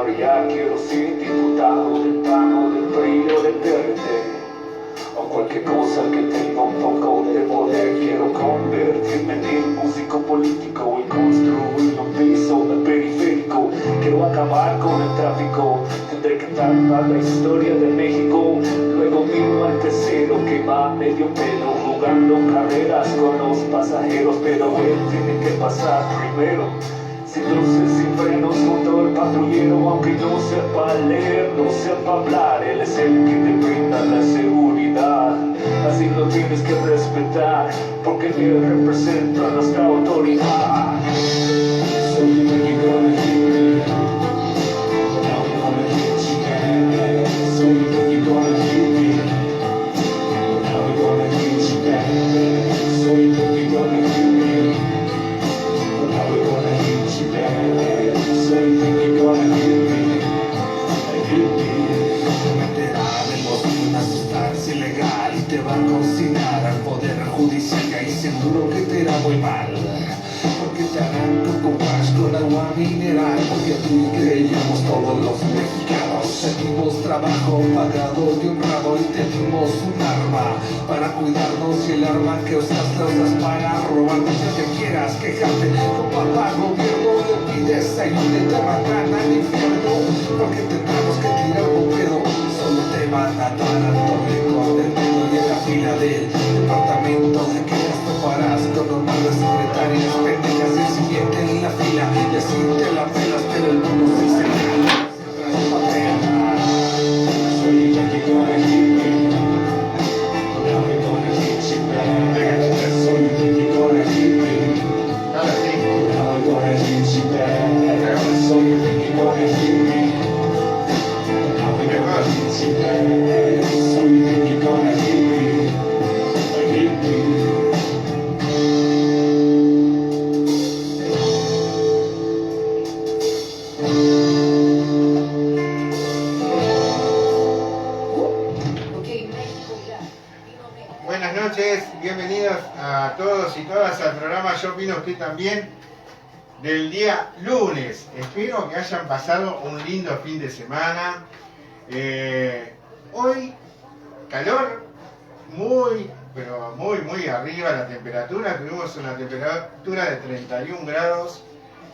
Sanabria. Quiero ser diputado del PAN o del PRI o del PRD, o cualquier cosa que tenga un poco de poder. Quiero convertirme en músico político y construir un piso de periférico. Quiero acabar con el tráfico, tendré que tapar la historia de México. Luego miro al tercero que va medio pelo, jugando carreras con los pasajeros. Pero él tiene que pasar primero, sin luces, sin frenos, junto al patrullero. Aunque no sepa leer, no sepa hablar, él es el que te brinda la seguridad. Así lo tienes que respetar, porque él representa nuestra autoridad. So you think you're gonna hit me, but I'm gonna hit you back. So you think you're gonna hit me, but I'm gonna hit you back. So you think you're gonna hit me, but now we're gonna hit you back. So you think you're gonna hit me, hit me. Te meterá en el una sustancia ilegal y te va a cocinar al poder judicial, y ahí seguro que te irá muy mal, porque te harán coco wash con agua mineral, porque a ti creíamos todos los mexicanos. Seguimos trabajo pagado y honrado y tenemos un arma para cuidarnos, y el arma que usas la usas para robarnos. Lo que quieras quejarte con papá gobierno, le pides ayuda y te mandan al infierno, porque tendremos que tirar un pedo. Solo te van a dar al torre con el dedo, y en la fila del departamento de quejas toparás con normal de secretarias pendejas, el siguiente en la fila, y así te la pelas, pero el mundo se señala. So you think you're gonna hit me, but now we're gonna hit you back. So you think you're gonna hit me, but now we're gonna hit you back. So you think you're gonna hit me, but now we're gonna hit you back. So you think you're gonna hit me, hit me. Buenas noches, bienvenidos a todos y todas al programa Yo Opino Usted También del día lunes. Espero que hayan pasado un lindo fin de semana. Hoy calor pero muy arriba la temperatura. Tuvimos una temperatura de 31 grados,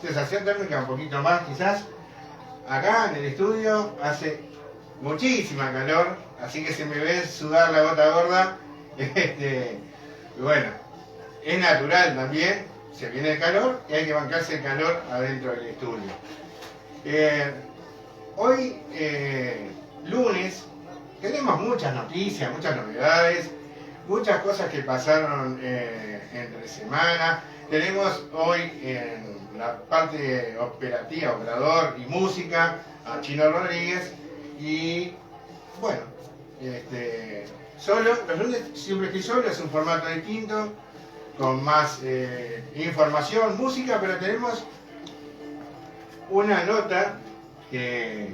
sensación térmica un poquito más quizás. Acá en el estudio hace muchísima calor, así que se me ve sudar la gota gorda. Y bueno, es natural también, se viene el calor y hay que bancarse el calor adentro del estudio. Hoy, lunes, tenemos muchas noticias, muchas novedades, muchas cosas que pasaron entre semana. Tenemos hoy en la parte operativa, operador y música, a Chino Rodríguez. Y bueno, solo, los lunes siempre estoy solo, es un formato distinto, con más información, música, pero tenemos una nota que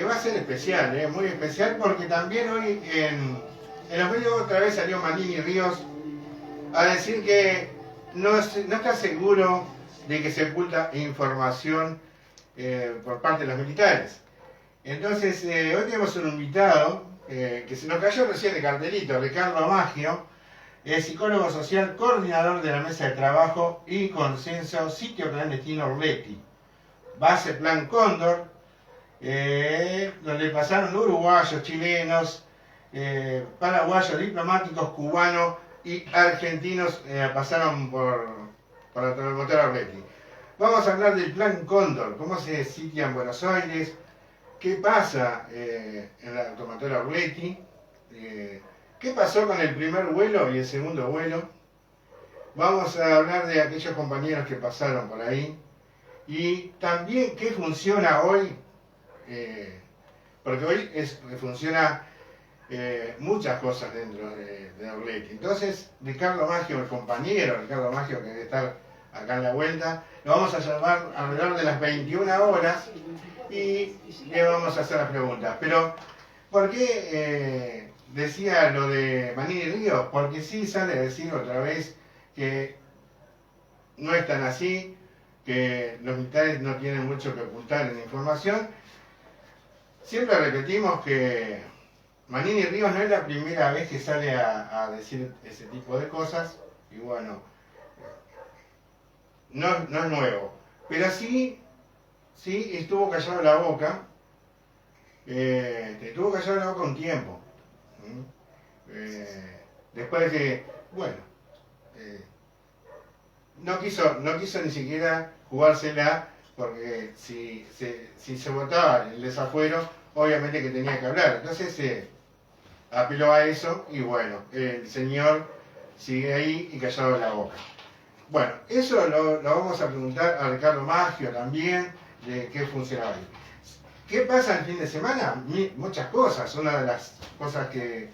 va a ser especial, muy especial, porque también hoy en los medios otra vez salió Manini Ríos a decir que no está seguro de que se oculta información por parte de los militares. Entonces, hoy tenemos un invitado que se nos cayó recién de cartelito, Ricardo Maggio, es psicólogo social, coordinador de la mesa de trabajo y consenso Sitio Clandestino Orleti, base Plan Cóndor, donde pasaron uruguayos, chilenos, paraguayos, diplomáticos, cubanos y argentinos, pasaron por la automotora Orleti. Vamos a hablar del Plan Cóndor, cómo se sitia en Buenos Aires, qué pasa en la automotora Orleti, qué pasó con el primer vuelo y el segundo vuelo. Vamos a hablar de aquellos compañeros que pasaron por ahí y también qué funciona hoy, porque hoy funciona muchas cosas dentro de Orleti. Entonces, Ricardo Maggio, el compañero Ricardo Maggio, que debe estar acá en la vuelta, lo vamos a llamar alrededor de las 21 horas y le vamos a hacer las preguntas. Pero, ¿por qué decía lo de Manini Ríos? Porque sí sale a decir otra vez que no es tan así, que los militares no tienen mucho que ocultar en la información. Siempre repetimos que Manini Ríos no es la primera vez que sale a decir ese tipo de cosas, y bueno, no es nuevo, pero sí estuvo callado la boca, estuvo callado la boca un tiempo. Después de que, bueno, no quiso ni siquiera jugársela, porque si se votaba el desafuero, obviamente que tenía que hablar. Entonces apeló a eso y bueno, el señor sigue ahí y callado la boca. Bueno, eso lo vamos a preguntar a Ricardo Maggio también, de qué funcionaba ahí. ¿Qué pasa el fin de semana? Muchas cosas. Una de las cosas que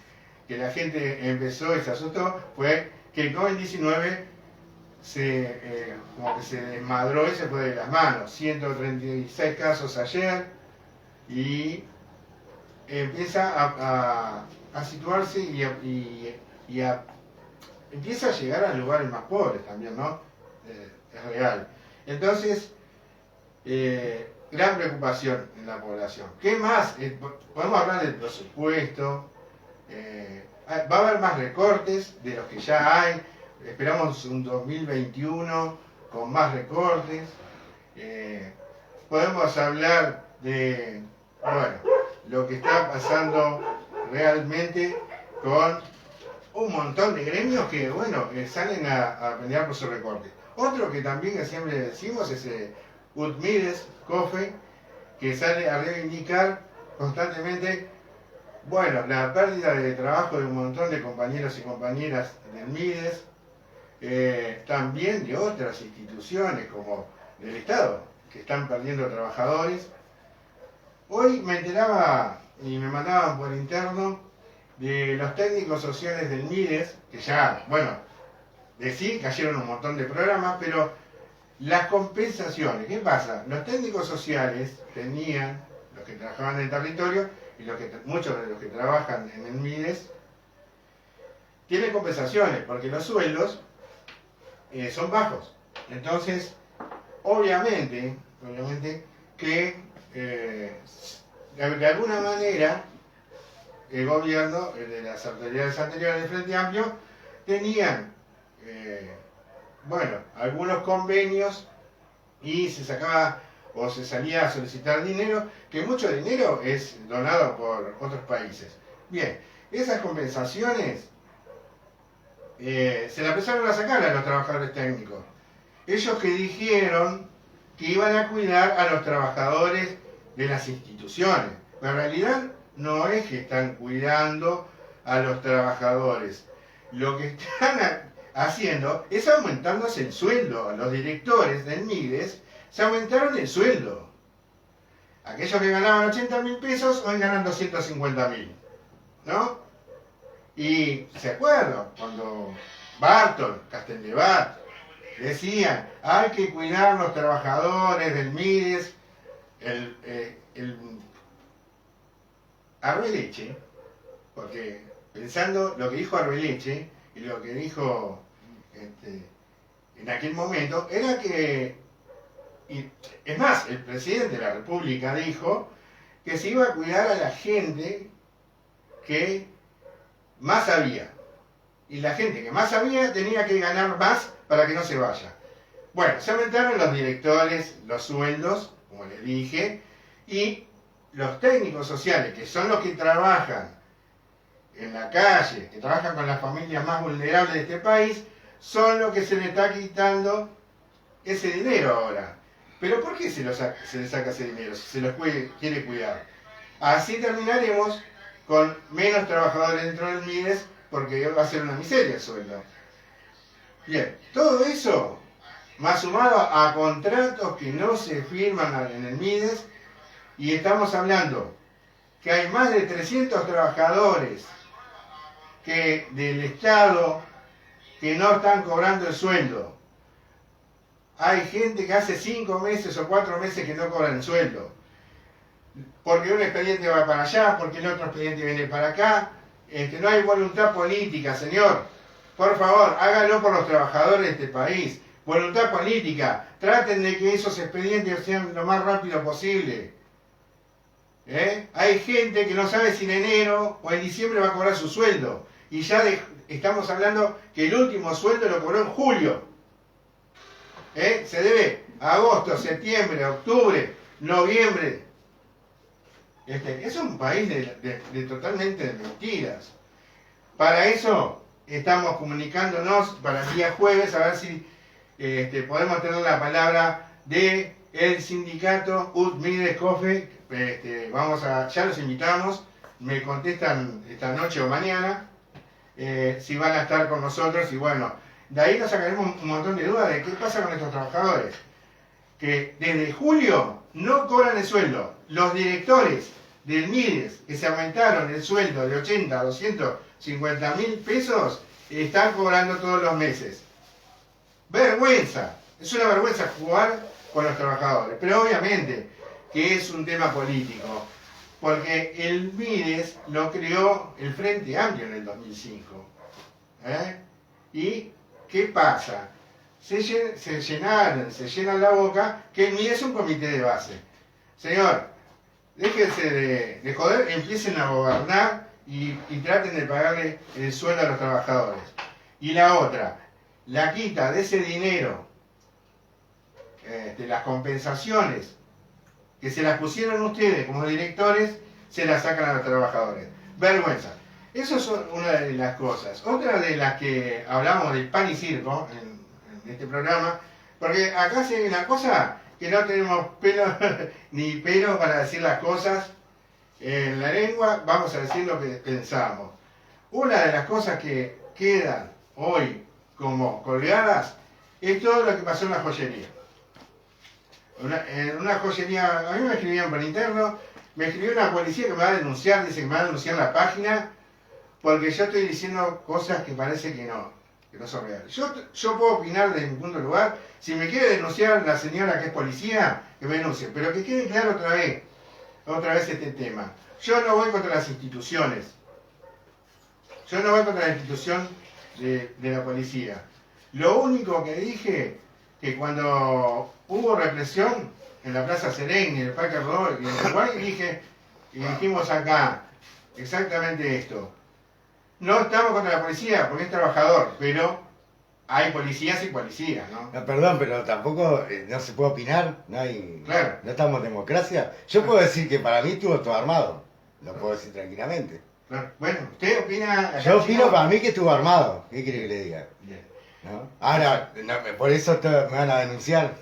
la gente empezó y se asustó fue que el COVID-19 como que se desmadró y se fue de las manos. 136 casos ayer y empieza a situarse y empieza a llegar a lugares más pobres también, ¿no? Es real. Entonces, gran preocupación en la población. ¿Qué más? Podemos hablar del presupuesto. Va a haber más recortes de los que ya hay. Esperamos un 2021 con más recortes. Podemos hablar de, bueno, lo que está pasando realmente con un montón de gremios que, bueno, salen a pelear por su recorte. Otro que también que siempre decimos es UTMIDES, COFE, que sale a reivindicar constantemente, bueno, la pérdida de trabajo de un montón de compañeros y compañeras del MIDES, también de otras instituciones como del Estado, que están perdiendo trabajadores. Hoy me enteraba y me mandaban por interno de los técnicos sociales del MIDES, que ya, bueno, de sí cayeron un montón de programas, pero las compensaciones, ¿qué pasa? Los técnicos sociales tenían, los que trabajaban en el territorio, y muchos de los que trabajan en el MIDES, tienen compensaciones, porque los sueldos son bajos. Entonces, obviamente que de alguna manera el gobierno, de las autoridades anteriores del Frente Amplio, tenían, bueno, algunos convenios y se sacaba o se salía a solicitar dinero, que mucho dinero es donado por otros países. Bien, esas compensaciones se la empezaron a sacar a los trabajadores técnicos. Ellos que dijeron que iban a cuidar a los trabajadores de las instituciones, pero en realidad no es que están cuidando a los trabajadores. Lo que están haciendo es aumentándose el sueldo. A los directores del MIDES se aumentaron el sueldo. Aquellos que ganaban 80.000 pesos hoy ganan 250.000, ¿no? Y se acuerdan cuando Bartol, Casteldebat decían, hay que cuidar a los trabajadores del MIDES, Arbeleche, porque pensando lo que dijo Arbeleche y lo que dijo en aquel momento, era que, y es más, el presidente de la República dijo que se iba a cuidar a la gente que más sabía. Y la gente que más sabía tenía que ganar más para que no se vaya. Bueno, se aumentaron los directores, los sueldos, como les dije, y los técnicos sociales, que son los que trabajan en la calle, que trabajan con las familias más vulnerables de este país, son los que se les está quitando ese dinero ahora. Pero ¿por qué se les saca ese dinero si se los quiere cuidar? Así terminaremos con menos trabajadores dentro del MIDES, porque va a ser una miseria el sueldo. Bien, todo eso, más sumado a contratos que no se firman en el MIDES, y estamos hablando que hay más de 300 trabajadores del Estado que no están cobrando el sueldo. Hay gente que hace 5 meses o 4 meses que no cobran el sueldo. Porque un expediente va para allá, porque el otro expediente viene para acá. No hay voluntad política, señor. Por favor, hágalo por los trabajadores de este país. voluntad política. Traten de que esos expedientes sean lo más rápido posible. Hay gente que no sabe si en enero o en diciembre va a cobrar su sueldo. Y ya estamos hablando que el último sueldo lo cobró en julio. Se debe a agosto, septiembre, octubre, noviembre. Es un país de totalmente de mentiras. Para eso estamos comunicándonos para el día jueves a ver si podemos tener la palabra de el sindicato UTMIDES COFE. Ya los invitamos, me contestan esta noche o mañana si van a estar con nosotros, y bueno, de ahí nos sacaremos un montón de dudas de qué pasa con estos trabajadores que desde julio no cobran el sueldo. Los directores del MIDES, que se aumentaron el sueldo de 80 a 250 mil pesos, están cobrando todos los meses. Vergüenza, es una vergüenza jugar con los trabajadores, pero obviamente que es un tema político, porque el MIDES lo creó el Frente Amplio en el 2005. ¿Y qué pasa? Se llenan la boca que el MIDES es un comité de base. Señor, déjense de joder, empiecen a gobernar y traten de pagarle el sueldo a los trabajadores. Y la otra, la quita de ese dinero, de las compensaciones que se las pusieron ustedes como directores, se las sacan a los trabajadores. Vergüenza. Eso es una de las cosas. Otra de las que hablamos del pan y circo en este programa, porque acá se ve una cosa que no tenemos pelo ni pelo para decir las cosas en la lengua, vamos a decir lo que pensamos. Una de las cosas que quedan hoy como colgadas es todo lo que pasó en la joyería. En una joyería, a mí me escribían por interno, me escribió una policía que me va a denunciar, dice que me va a denunciar la página, porque yo estoy diciendo cosas que parece que no son reales. Yo puedo opinar desde mi punto de lugar. Si me quiere denunciar la señora que es policía, que me denuncie, pero que quede claro otra vez este tema. Yo no voy contra las instituciones. Yo no voy contra la institución de la policía. Lo único que dije, que cuando hubo represión en la Plaza Serén, en el Parque Rodó y en el Uruguay, y dijimos acá exactamente esto. No estamos contra la policía porque es trabajador, pero hay policías y policías, ¿no? No, perdón, pero tampoco no se puede opinar, Claro. No estamos en democracia. Yo puedo decir que para mí estuvo todo armado, lo puedo decir tranquilamente. Claro. Bueno, ¿usted opina? Yo opino para mí que estuvo armado, ¿qué quiere que le diga? Bien. ¿No? Ahora, por eso me van a denunciar.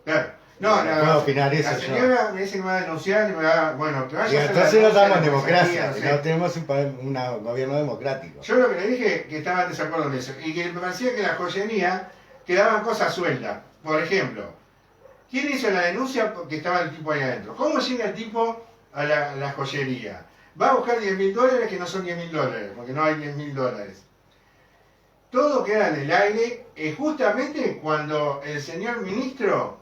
Claro. No puedo opinar eso la señora me dice que me va a denunciar y me va, bueno, que vaya Y a hacer entonces la no denuncia estamos en a la democracia, comisaría, no tenemos un gobierno democrático. Yo lo que le dije que estaba en desacuerdo en eso, y que me parecía que en la joyería quedaban cosas sueltas. Por ejemplo, ¿quién hizo la denuncia porque estaba el tipo ahí adentro? ¿Cómo llega el tipo a la joyería? Va a buscar $10.000 que no son $10.000, porque no hay $10.000. Todo queda en el aire, justamente cuando el señor ministro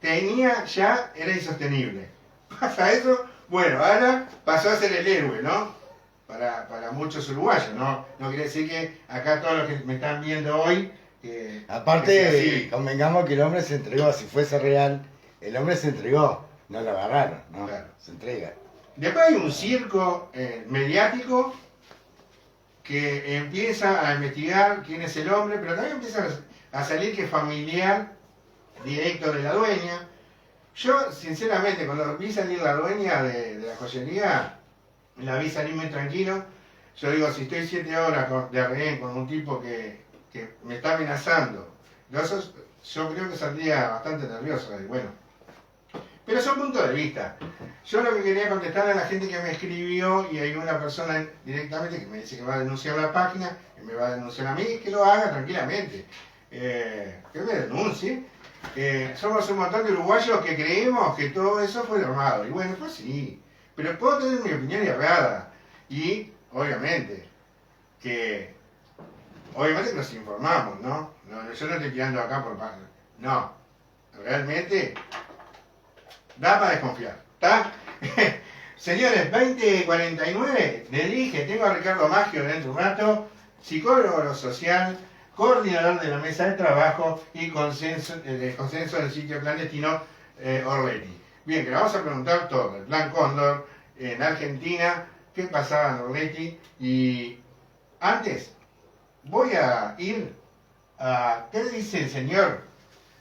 era insostenible. Pasa eso, bueno, ahora pasó a ser el héroe, ¿no? Para muchos uruguayos, ¿no? No quiere decir que acá todos los que me están viendo hoy... Aparte, convengamos que el hombre se entregó, si fuese real, el hombre se entregó, no lo agarraron, ¿no? Claro. Se entrega. Después hay un circo mediático que empieza a investigar quién es el hombre, pero también empieza a salir que es familiar directo de la dueña. Yo, sinceramente, cuando vi salir la dueña de la joyería, la vi salir muy tranquilo. Yo digo, si estoy 7 horas de rehén con un tipo que me está amenazando, yo creo que saldría bastante nervioso. Y bueno, pero son puntos de vista. Yo lo que quería contestar a la gente que me escribió, y hay una persona directamente que me dice que va a denunciar la página, que me va a denunciar a mí, que lo haga tranquilamente. Que me denuncie. Somos un montón de uruguayos que creemos que todo eso fue armado. Y bueno, pues sí. Pero puedo tener mi opinión errada. Y, obviamente, que nos informamos, ¿no? Yo no estoy tirando acá por parte. No. Realmente, da para desconfiar. ¿Está? Señores, 20:49, le dije, tengo a Ricardo Maggio dentro de un rato, psicólogo social, coordinador de la mesa de trabajo y consenso del sitio clandestino Orleti. Bien, que le vamos a preguntar todo, el Plan Cóndor en Argentina, qué pasaba en Orleti, y antes voy a ir a qué dice el señor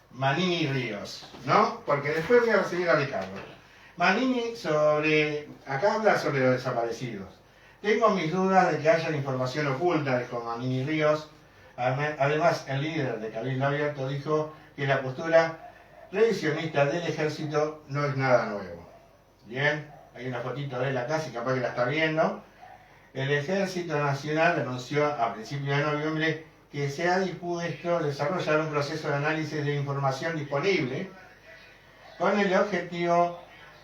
Manini Ríos, ¿no? Porque después voy a recibir a Ricardo. Manini acá habla sobre los desaparecidos. Tengo mis dudas de que haya información oculta, dijo Manini Ríos. Además, el líder de Cabildo Abierto dijo que la postura revisionista del ejército no es nada nuevo. Bien, hay una fotito de él acá, si capaz que la está viendo. El Ejército Nacional anunció a principios de noviembre que se ha dispuesto a desarrollar un proceso de análisis de información disponible con el objetivo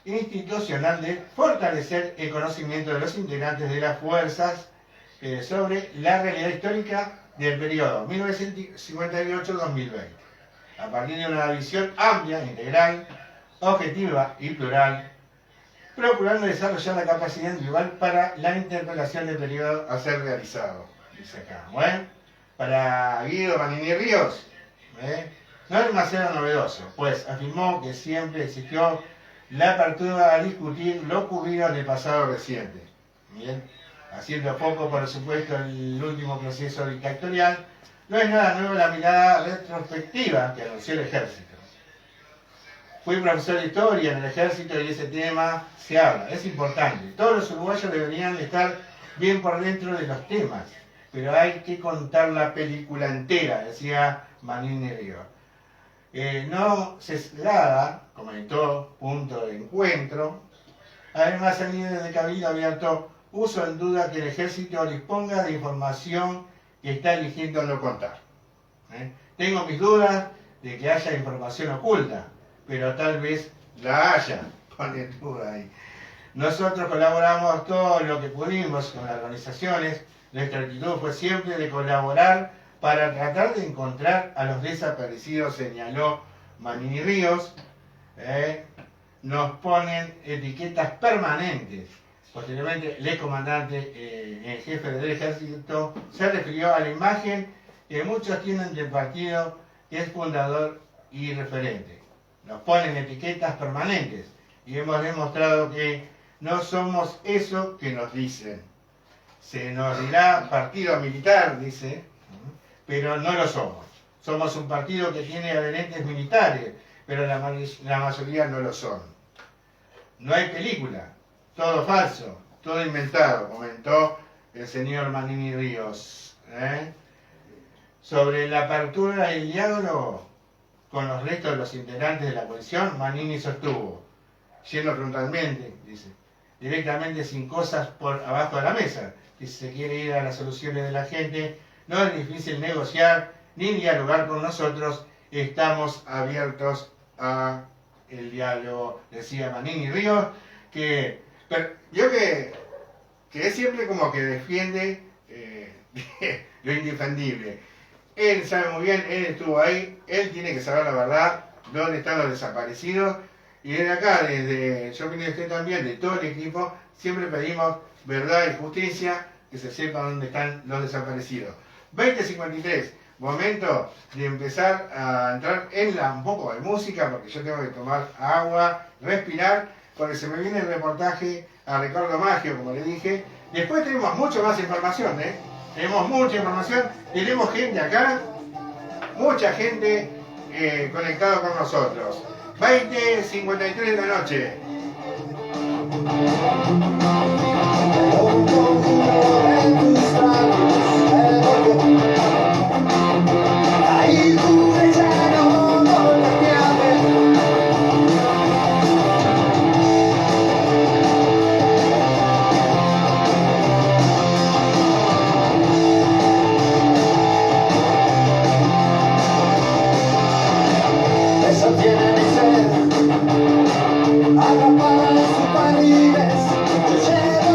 institucional de fortalecer el conocimiento de los integrantes de las fuerzas sobre la realidad histórica del periodo 1958-2020, a partir de una visión amplia, integral, objetiva y plural, procurando desarrollar la capacidad individual para la interpelación del periodo a ser realizado. Dice acá, bueno, para Guido Manini Ríos, no es demasiado novedoso, pues afirmó que siempre existió la apertura a discutir lo ocurrido en el pasado reciente. Bien, haciendo poco, por supuesto, el último proceso dictatorial, no es nada nuevo la mirada retrospectiva que anunció el ejército. Fui profesor de historia en el ejército y ese tema se habla, es importante. Todos los uruguayos deberían estar bien por dentro de los temas, pero hay que contar la película entera, decía Manini Ríos. No sesgada, comentó, punto de encuentro. Además, el líder de Cabildo Abierto puso en duda que el ejército disponga de información que está eligiendo no contar. Tengo mis dudas de que haya información oculta, pero tal vez la haya, pone duda ahí. Nosotros colaboramos todo lo que pudimos con las organizaciones, nuestra actitud fue siempre de colaborar para tratar de encontrar a los desaparecidos, señaló Manini Ríos. Nos ponen etiquetas permanentes. Posteriormente, el excomandante en jefe del ejército se refirió a la imagen que muchos tienen del partido que es fundador y referente. Nos ponen etiquetas permanentes y hemos demostrado que no somos eso que nos dicen. Se nos dirá partido militar, dice, pero no lo somos. Somos un partido que tiene adherentes militares, pero la mayoría no lo son. No hay película, todo falso, todo inventado, comentó el señor Manini Ríos. Sobre la apertura del diálogo con los restos de los integrantes de la coalición, Manini sostuvo, yendo frontalmente, dice, directamente sin cosas por abajo de la mesa, que si se quiere ir a las soluciones de la gente, no es difícil negociar ni dialogar con nosotros, estamos abiertos a el diálogo, decía Manini Ríos, que es siempre como que defiende lo indefendible. Él sabe muy bien, él estuvo ahí, él tiene que saber la verdad, dónde están los desaparecidos, y desde acá, yo creo que usted también, de todo el equipo, siempre pedimos verdad y justicia, que se sepa dónde están los desaparecidos. 20:53, momento de empezar a entrar en un poco de música, porque yo tengo que tomar agua, respirar, porque se me viene el reportaje a Ricardo Maggio, como le dije. Después tenemos mucho más información, tenemos mucha información, tenemos gente acá, mucha gente conectada con nosotros. 20:53 de la noche. Eso tiene mi ser, atrapada en sus paredes, yo llevo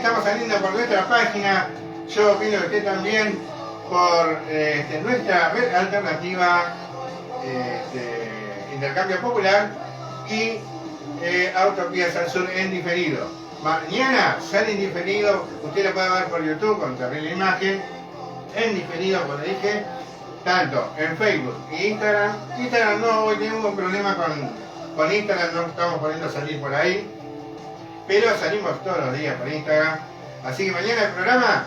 estamos saliendo por nuestra página, yo opino que usted también, por nuestra red alternativa, Intercambio Popular y Autopías al Sur en diferido. Mañana sale en diferido, usted lo puede ver por YouTube con terrible imagen, en diferido, como le dije, tanto en Facebook e Instagram. Instagram no, hoy tenemos un problema con Instagram, no estamos poniendo a salir por ahí, pero salimos todos los días por Instagram. Así que mañana el programa,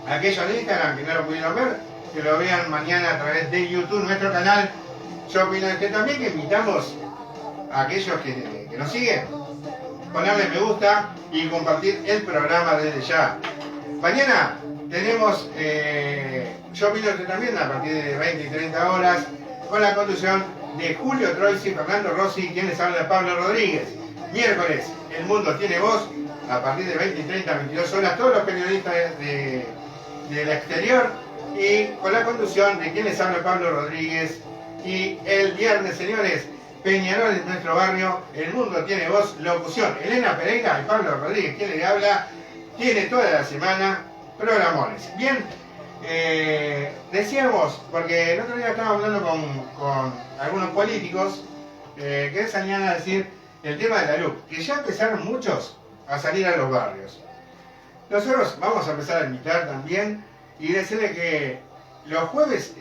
aquellos de Instagram que no lo pudieron ver, que lo vean mañana a través de YouTube, nuestro canal. Yo opino que también que invitamos a aquellos que nos siguen, ponerle me gusta y compartir el programa desde ya. Mañana tenemos, yo opino que también a partir de 20 y 30 horas, con la conducción de Julio Troisi, Fernando Rossi, quien les habla, Pablo Rodríguez. Miércoles, El Mundo Tiene Voz, a partir de 20 y 30, 22 horas, todos los periodistas del exterior, y con la conducción de quien les habla, Pablo Rodríguez. Y el viernes, señores, Peñarol en nuestro barrio, El Mundo Tiene Voz, locución, Elena Pereira y Pablo Rodríguez, quien le habla, tiene toda la semana programones. Bien, decíamos, porque el otro día estaba hablando con algunos políticos que salían a decir el tema de la luz, que ya empezaron muchos a salir a los barrios. Nosotros vamos a empezar a invitar también y decirle que los jueves,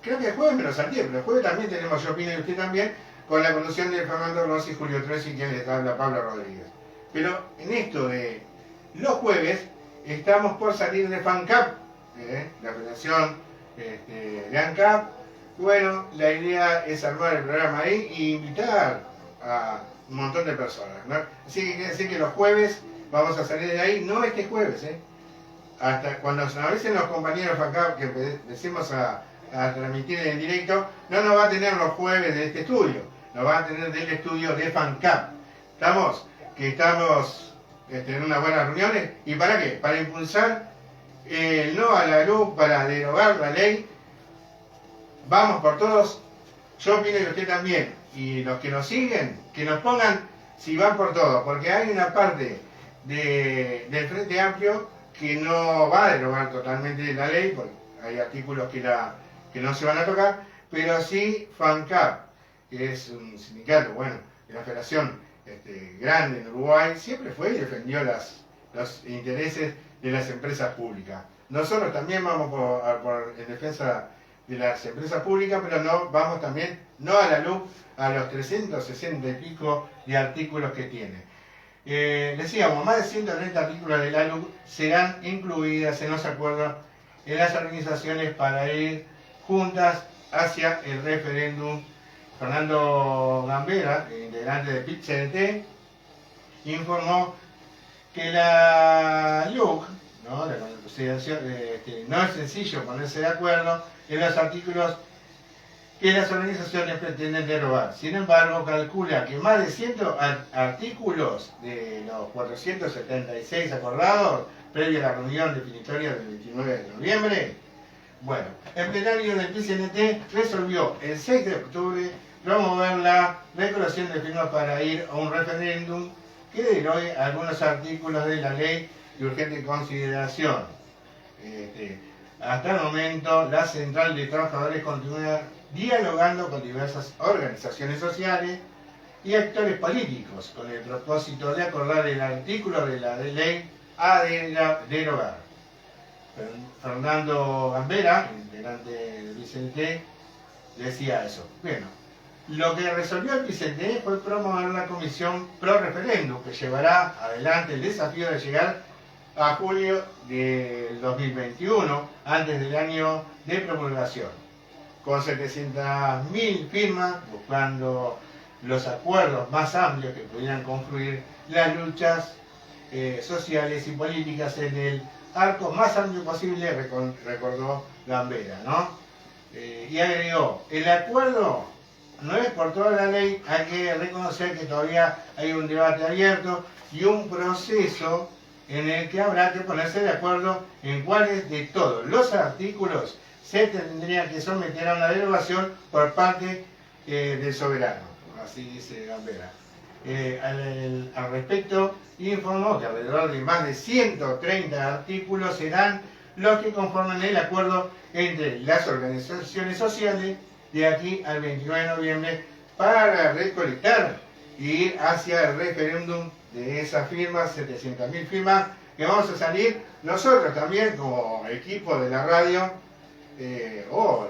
creo que el jueves me lo salté, pero el jueves también tenemos Yo Opino y Usted También, con la conducción de Fernando Rossi y Julio Troisi, quien les habla, Pablo Rodríguez. Pero en esto de los jueves, estamos por salir de FANCAP, la Federación de ANCAP. Bueno, la idea es armar el programa ahí e invitar a un montón de personas, ¿no? Así que quiere decir que los jueves vamos a salir de ahí, no este jueves, hasta cuando nos avisen los compañeros FANCAP que empecemos a transmitir en directo, no nos va a tener los jueves de este estudio, nos va a tener del estudio de FANCAP. Estamos en unas buenas reuniones. ¿Y para qué? Para impulsar el no a la luz, para derogar la ley. Vamos por todos. Yo opino que usted también. Y los que nos siguen, que nos pongan si van por todo, porque hay una parte del Frente Amplio que no va a derogar totalmente la ley, porque hay artículos que no se van a tocar, pero sí FANCAP, que es un sindicato, bueno, de la Federación grande en Uruguay, siempre fue y defendió los intereses de las empresas públicas. Nosotros también vamos en defensa de las empresas públicas, pero no vamos también, no a la luz, a los 360 y pico de artículos que tiene. Decíamos, más de 130 artículos de la luz serán incluidas en los acuerdos en las organizaciones para ir juntas hacia el referéndum. Fernando Gambera, integrante de PIT-CNT, informó que la LUC, ¿no? La consideración, no es sencillo ponerse de acuerdo en los artículos que las organizaciones pretenden derogar. Sin embargo, calcula que más de 100 artículos de los 476 acordados previa a la reunión definitoria del 29 de noviembre, bueno, el plenario del PIT-CNT resolvió el 6 de octubre promover la recolección de firmas para ir a un referéndum que derogue algunos artículos de la ley de urgente consideración. Hasta el momento, la Central de Trabajadores continúa dialogando con diversas organizaciones sociales y actores políticos con el propósito de acordar el artículo de la ley a derogar. Fernando Gambera, integrante del PIT-CNT, decía eso. Bueno, lo que resolvió el PIT-CNT fue promover una comisión pro referéndum que llevará adelante el desafío de llegar a julio del 2021, antes del año de promulgación, con 700.000 firmas, buscando los acuerdos más amplios que pudieran concluir las luchas sociales y políticas en el arco más amplio posible, recordó Gambera, ¿no? Y agregó, el acuerdo no es por toda la ley, hay que reconocer que todavía hay un debate abierto y un proceso en el que habrá que ponerse de acuerdo en cuáles de todos los artículos se tendría que someter a una derogación por parte del soberano, así dice Gambera. Al respecto, informó que alrededor de más de 130 artículos serán los que conforman el acuerdo entre las organizaciones sociales de aquí al 29 de noviembre para recolectar y ir hacia el referéndum de esas firmas, 700.000 firmas, que vamos a salir nosotros también como equipo de la radio, o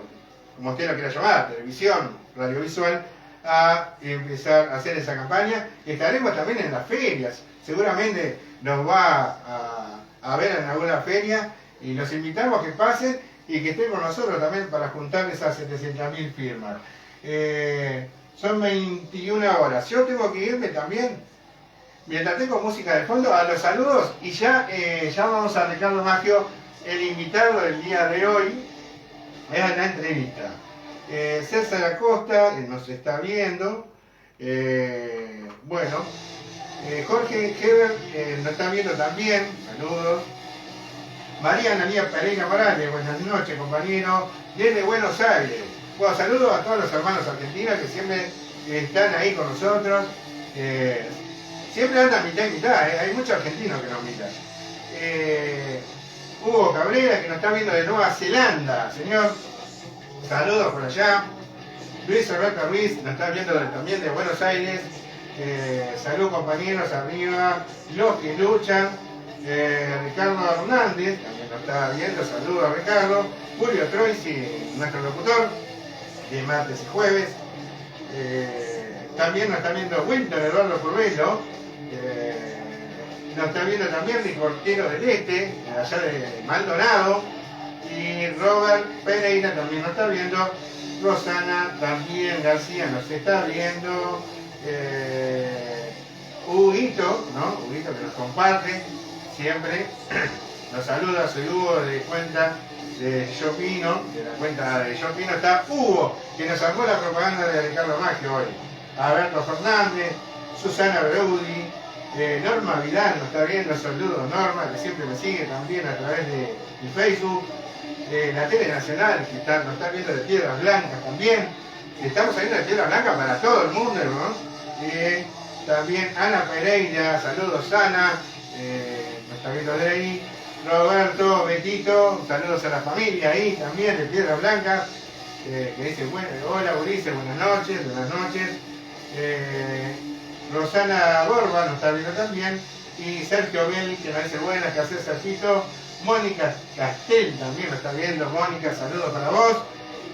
como usted lo quiera llamar, televisión, radiovisual, a empezar a hacer esa campaña. Estaremos también en las ferias, seguramente nos va a ver en alguna feria y los invitamos a que pasen y que estén con nosotros también para juntar esas 700.000 firmas. Son 21 horas, yo tengo que irme también, mientras tengo música de fondo, a los saludos y ya vamos a Ricardo Maggio, el invitado del día de hoy, es la entrevista. César Acosta nos está viendo, Jorge Heber nos está viendo también, saludos. María Analía Pereira Morales, buenas noches compañero, desde Buenos Aires. Bueno, saludos a todos los hermanos argentinos que siempre están ahí con nosotros. Siempre andan mitad y mitad, hay muchos argentinos que nos miran. Hugo Cabrera, que nos está viendo de Nueva Zelanda, señor. Saludos por allá. Luis Alberto Ruiz nos está viendo también de Buenos Aires. Salud compañeros, arriba. Los que luchan. Ricardo Hernández también nos está viendo. Saludos a Ricardo. Julio Troisi, nuestro locutor de martes y jueves. También nos está viendo Wilton Eduardo Curvelo. Nos está viendo también Ricortero del Este, allá de Maldonado. Y Robert Pereira también nos está viendo. Rosana también García nos está viendo. Huguito, ¿no? Huguito que nos comparte siempre. Nos saluda, soy Hugo de cuenta de Yopino, de la cuenta de Yopino está Hugo, que nos armó la propaganda de Ricardo Maggio hoy. Alberto Fernández, Susana Breudi, Norma Vidal nos está viendo, saludos Norma, que siempre me sigue también a través de Facebook. La Tele Nacional, que nos está viendo de Piedras Blancas también. Estamos saliendo de Piedras Blancas para todo el mundo, ¿no? También Ana Pereira, saludos Ana, nos está viendo de ahí. Roberto, Betito, saludos a la familia ahí también de Piedras Blancas, que dice, bueno, hola Ulises, buenas noches. Rosana Borba nos está viendo también. Y Sergio Bell, que nos dice, buenas, ¿qué haces, Sergito? Mónica Castel también nos está viendo. Mónica, saludos para vos.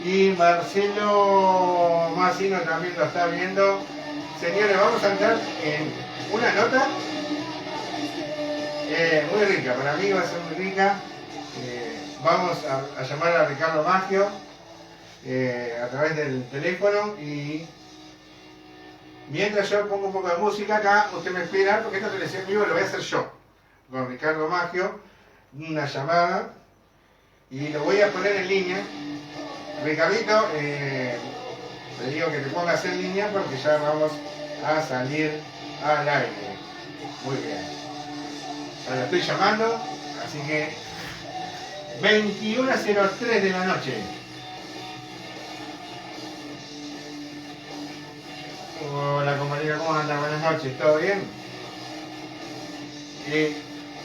Y Marcelo Massino también lo está viendo. Señores, vamos a entrar en una nota muy rica, para mí va a ser muy rica. Vamos a llamar a Ricardo Maggio a través del teléfono y mientras yo pongo un poco de música acá, usted me espera, porque esta televisión vivo lo voy a hacer yo, con Ricardo Maggio, una llamada, y lo voy a poner en línea. Ricardito, le digo que te pongas en línea porque ya vamos a salir al aire. Muy bien. Ya lo estoy llamando, así que 21:03 de la noche. Hola compañero, ¿cómo andas? Buenas noches, ¿todo bien?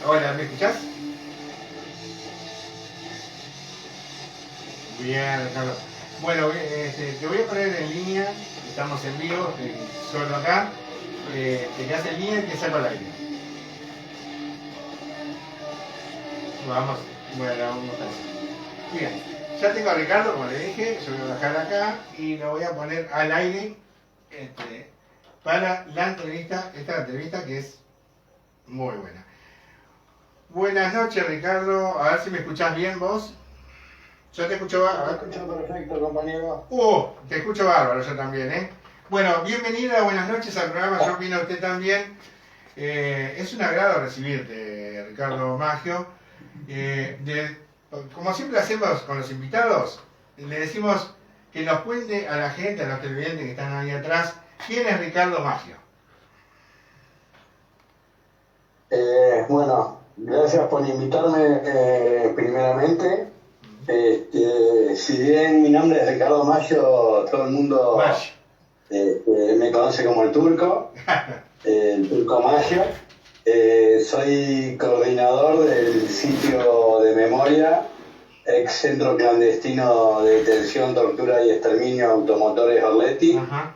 Hola, ¿me escuchás? Bien, Ricardo. Bueno, te voy a poner en línea, estamos en vivo, estoy solo acá. Te quedas en línea y te saco al aire. Vamos, bueno, vamos a hacer. Bien, ya tengo a Ricardo, como le dije, yo voy a bajar acá y lo voy a poner al aire para la entrevista, esta entrevista que es muy buena. Buenas noches, Ricardo, a ver si me escuchás bien vos. Yo te escucho bárbaro. Te escucho perfecto, compañero. Te escucho bárbaro yo también, Bueno, bienvenida, buenas noches al programa, yo opino usted también. Es un agrado recibirte, Ricardo Maggio. Como siempre hacemos con los invitados, le decimos que nos cuente a la gente, a los televidentes que están ahí atrás, ¿quién es Ricardo Maggio? Bueno, gracias por invitarme primeramente. Si bien mi nombre es Ricardo Maggio, todo el mundo... Me conoce como el Turco Magio. Soy coordinador del sitio de memoria, ex centro clandestino de detención, tortura y exterminio automotores Orletti. Ajá.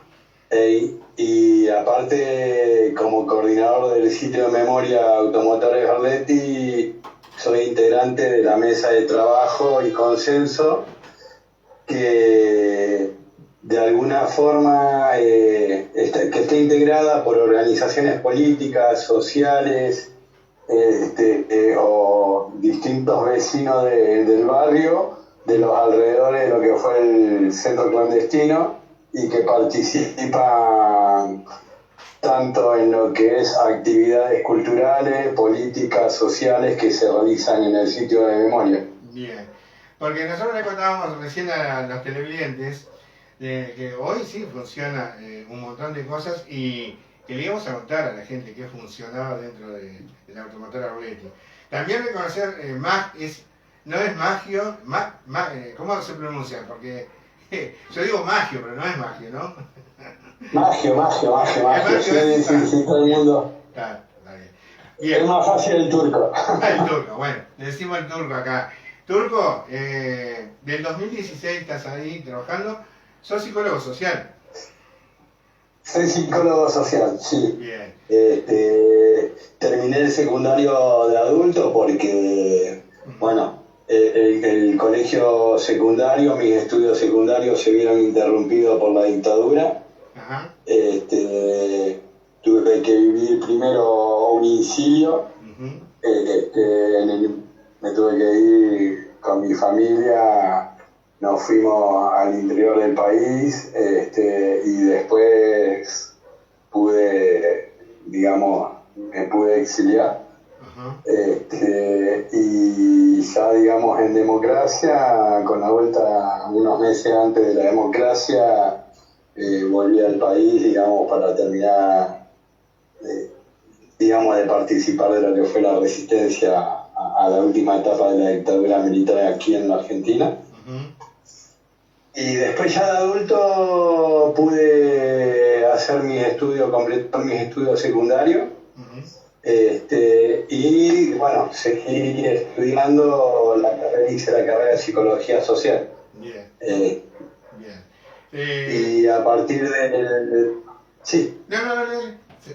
Y aparte, como coordinador del sitio de memoria Automotores Orletti, soy integrante de la mesa de trabajo y consenso que de alguna forma que esté integrada por organizaciones políticas, sociales o distintos vecinos del barrio, de los alrededores de lo que fue el centro clandestino, y que participan tanto en lo que es actividades culturales, políticas, sociales que se realizan en el sitio de memoria. Bien, porque nosotros le contábamos recién a los televidentes de que hoy sí funciona un montón de cosas y que le íbamos a contar a la gente que funcionaba dentro de la automotora Orletti. También reconocer, no es magio, ¿cómo se pronuncia? Porque yo digo magio, pero no es magio, ¿no? Magio. Sí, todo el mundo. Está bien. Bien. Es más fácil el turco. El turco, bueno, le decimos el turco acá. Turco, del 2016 estás ahí trabajando, sos psicólogo social. Soy psicólogo social, sí. Bien. Terminé el secundario de adulto porque, bueno, el colegio secundario, mis estudios secundarios se vieron interrumpidos por la dictadura. Ajá. Tuve que vivir primero un exilio. Uh-huh. Me tuve que ir con mi familia, nos fuimos al interior del país y después me pude exiliar. Y ya digamos en democracia, con la vuelta unos meses antes de la democracia, volví al país, digamos, para terminar, digamos, de participar de lo que fue la resistencia a la última etapa de la dictadura militar aquí en la Argentina. Uh-huh. Y después ya de adulto pude hacer completar mis estudios secundarios. Uh-huh. Y bueno, seguí estudiando hice la carrera de psicología social. Bien. Bien. Y a partir sí. No.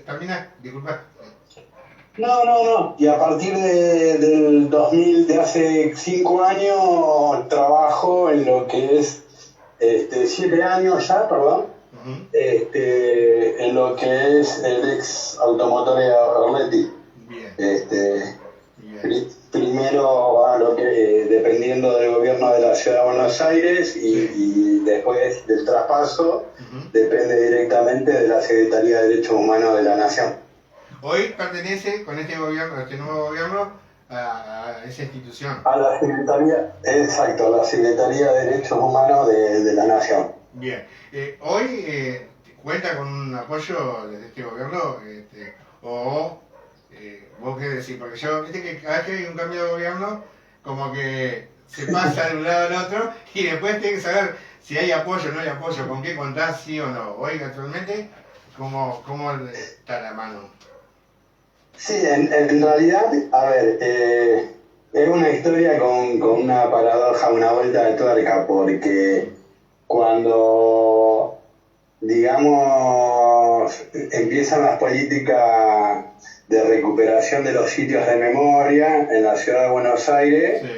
Termina, disculpa. No. Y a partir del 2000, de hace 5 años, trabajo en lo que es 7 años ya, perdón. Uh-huh. En lo que es el ex automotor Orletti. Bien. Bien. Primero a lo que dependiendo del gobierno de la Ciudad de Buenos Aires y después del traspaso, uh-huh, depende directamente de la Secretaría de Derechos Humanos de la Nación. Hoy pertenece con este gobierno, este nuevo gobierno, a esa institución. A la Secretaría, exacto, a la Secretaría de Derechos Humanos de la Nación. Bien. Hoy cuenta con un apoyo desde este gobierno, vos qué decís, porque viste que cada vez que hay un cambio de gobierno, como que se pasa de un lado al otro y después tenés que saber si hay apoyo o no hay apoyo, con qué contás, sí o no. Hoy actualmente, ¿cómo está la mano? Sí, en realidad, a ver, es una historia con una paradoja, una vuelta de tuerca, porque cuando, digamos, empiezan las políticas de recuperación de los sitios de memoria en la ciudad de Buenos Aires, sí,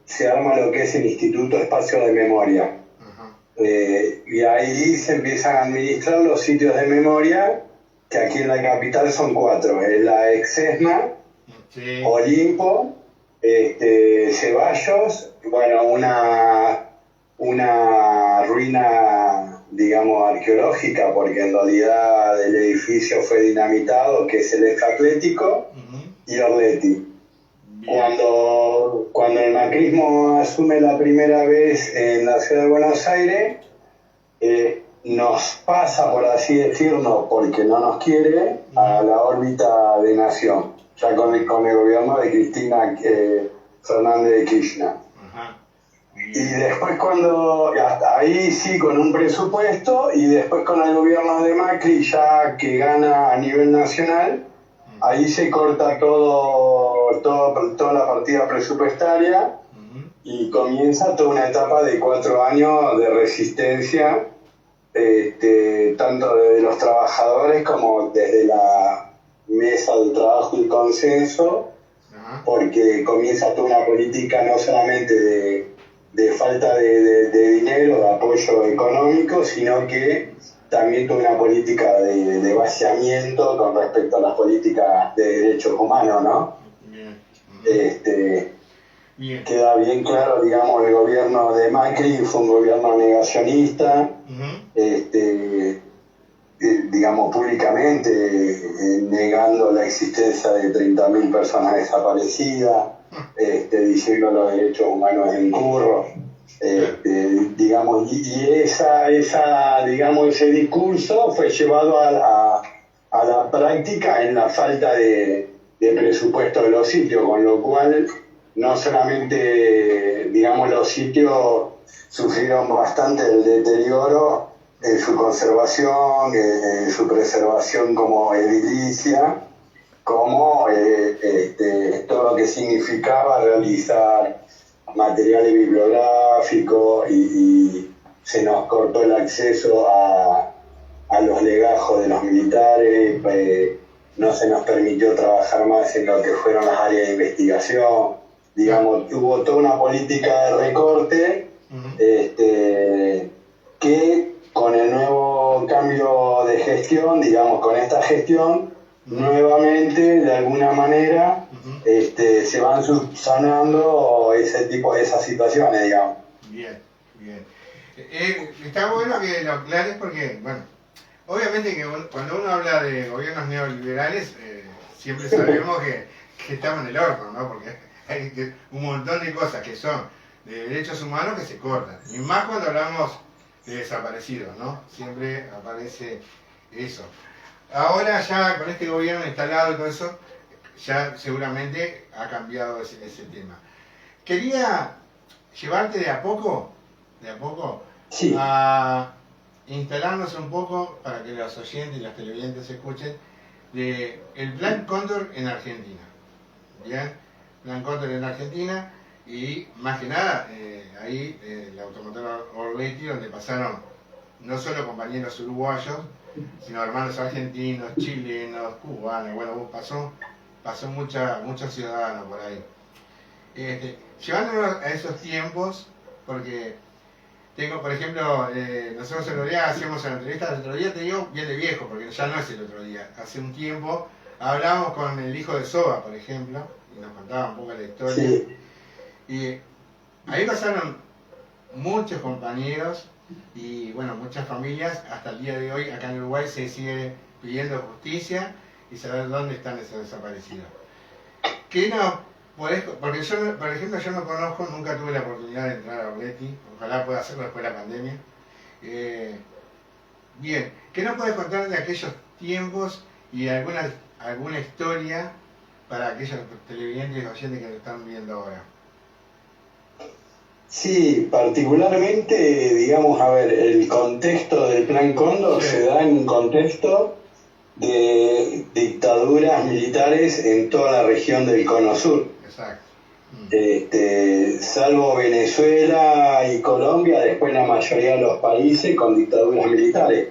se arma lo que es el Instituto Espacio de Memoria. Uh-huh. Y ahí se empiezan a administrar los sitios de memoria, que aquí en la capital son 4, es la Exesma, sí, Olimpo, Ceballos, bueno, una ruina, digamos, arqueológica, porque en realidad el edificio fue dinamitado, que es el ex Atlético, uh-huh, y Orletti. Cuando el macrismo asume la primera vez en la ciudad de Buenos Aires, nos pasa, por así decirlo, porque no nos quiere, a la órbita de nación, ya con el gobierno de Cristina Fernández de Kirchner. Y después hasta ahí sí con un presupuesto, y después con el gobierno de Macri, ya que gana a nivel nacional, ahí se corta toda la partida presupuestaria y comienza toda una etapa de 4 años de resistencia, tanto desde los trabajadores como desde la mesa de trabajo y consenso, porque comienza toda una política no solamente de falta de dinero, de apoyo económico, sino que también toda una política de vaciamiento con respecto a las políticas de derechos humanos, ¿no? Bien. Queda bien claro, digamos, el gobierno de Macri fue un gobierno negacionista, digamos, públicamente, negando la existencia de 30.000 personas desaparecidas, diciendo los derechos humanos en curro, digamos, digamos, ese discurso fue llevado a la práctica en la falta de presupuesto de los sitios, con lo cual no solamente, digamos, los sitios sufrieron bastante el deterioro en su conservación, en su preservación como edilicia, como todo lo que significaba realizar materiales bibliográficos, y se nos cortó el acceso a los legajos de los militares, no se nos permitió trabajar más en lo que fueron las áreas de investigación, digamos, hubo toda una política de recorte, que con el nuevo cambio de gestión, digamos, con esta gestión, nuevamente, de alguna manera, se van subsanando esas situaciones, digamos. Bien. Está bueno que lo aclares porque, bueno, obviamente que cuando uno habla de gobiernos neoliberales, siempre sabemos que estamos en el horno, ¿no? Porque hay un montón de cosas que son de derechos humanos que se cortan. Y más cuando hablamos de desaparecidos, ¿no? Siempre aparece eso. Ahora ya con este gobierno instalado y todo eso, ya seguramente ha cambiado ese tema. Quería llevarte de a poco, sí, a instalarnos un poco, para que los oyentes y las televidentes escuchen, de el Plan Cóndor en Argentina. ¿Bien? Plan Cóndor en Argentina, y más que nada, ahí la automotora Orleti, donde pasaron no solo compañeros uruguayos, sino hermanos argentinos, chilenos, cubanos, bueno, pasó muchos ciudadanos por ahí. Llevándonos a esos tiempos, porque tengo, por ejemplo, nosotros el otro día hacíamos una entrevista, el otro día te digo bien de viejo, porque ya no es el otro día, hace un tiempo hablamos con el hijo de Soba, por ejemplo, y nos contaba un poco la historia. sí. Y ahí pasaron muchos compañeros y, bueno, muchas familias. Hasta el día de hoy acá en Uruguay se sigue pidiendo justicia y saber dónde están esos desaparecidos. ¿Qué no podés? Porque yo, por ejemplo, yo no conozco, nunca tuve la oportunidad de entrar a Orleti, ojalá pueda hacerlo después de la pandemia. Bien, ¿qué nos podés contar de aquellos tiempos y alguna historia para aquellos televidentes y oyentes que nos están viendo ahora? Sí, particularmente, digamos, a ver, el contexto del Plan Cóndor se da en un contexto de dictaduras militares en toda la región del Cono Sur. Exacto. Salvo Venezuela y Colombia, después la mayoría de los países con dictaduras militares.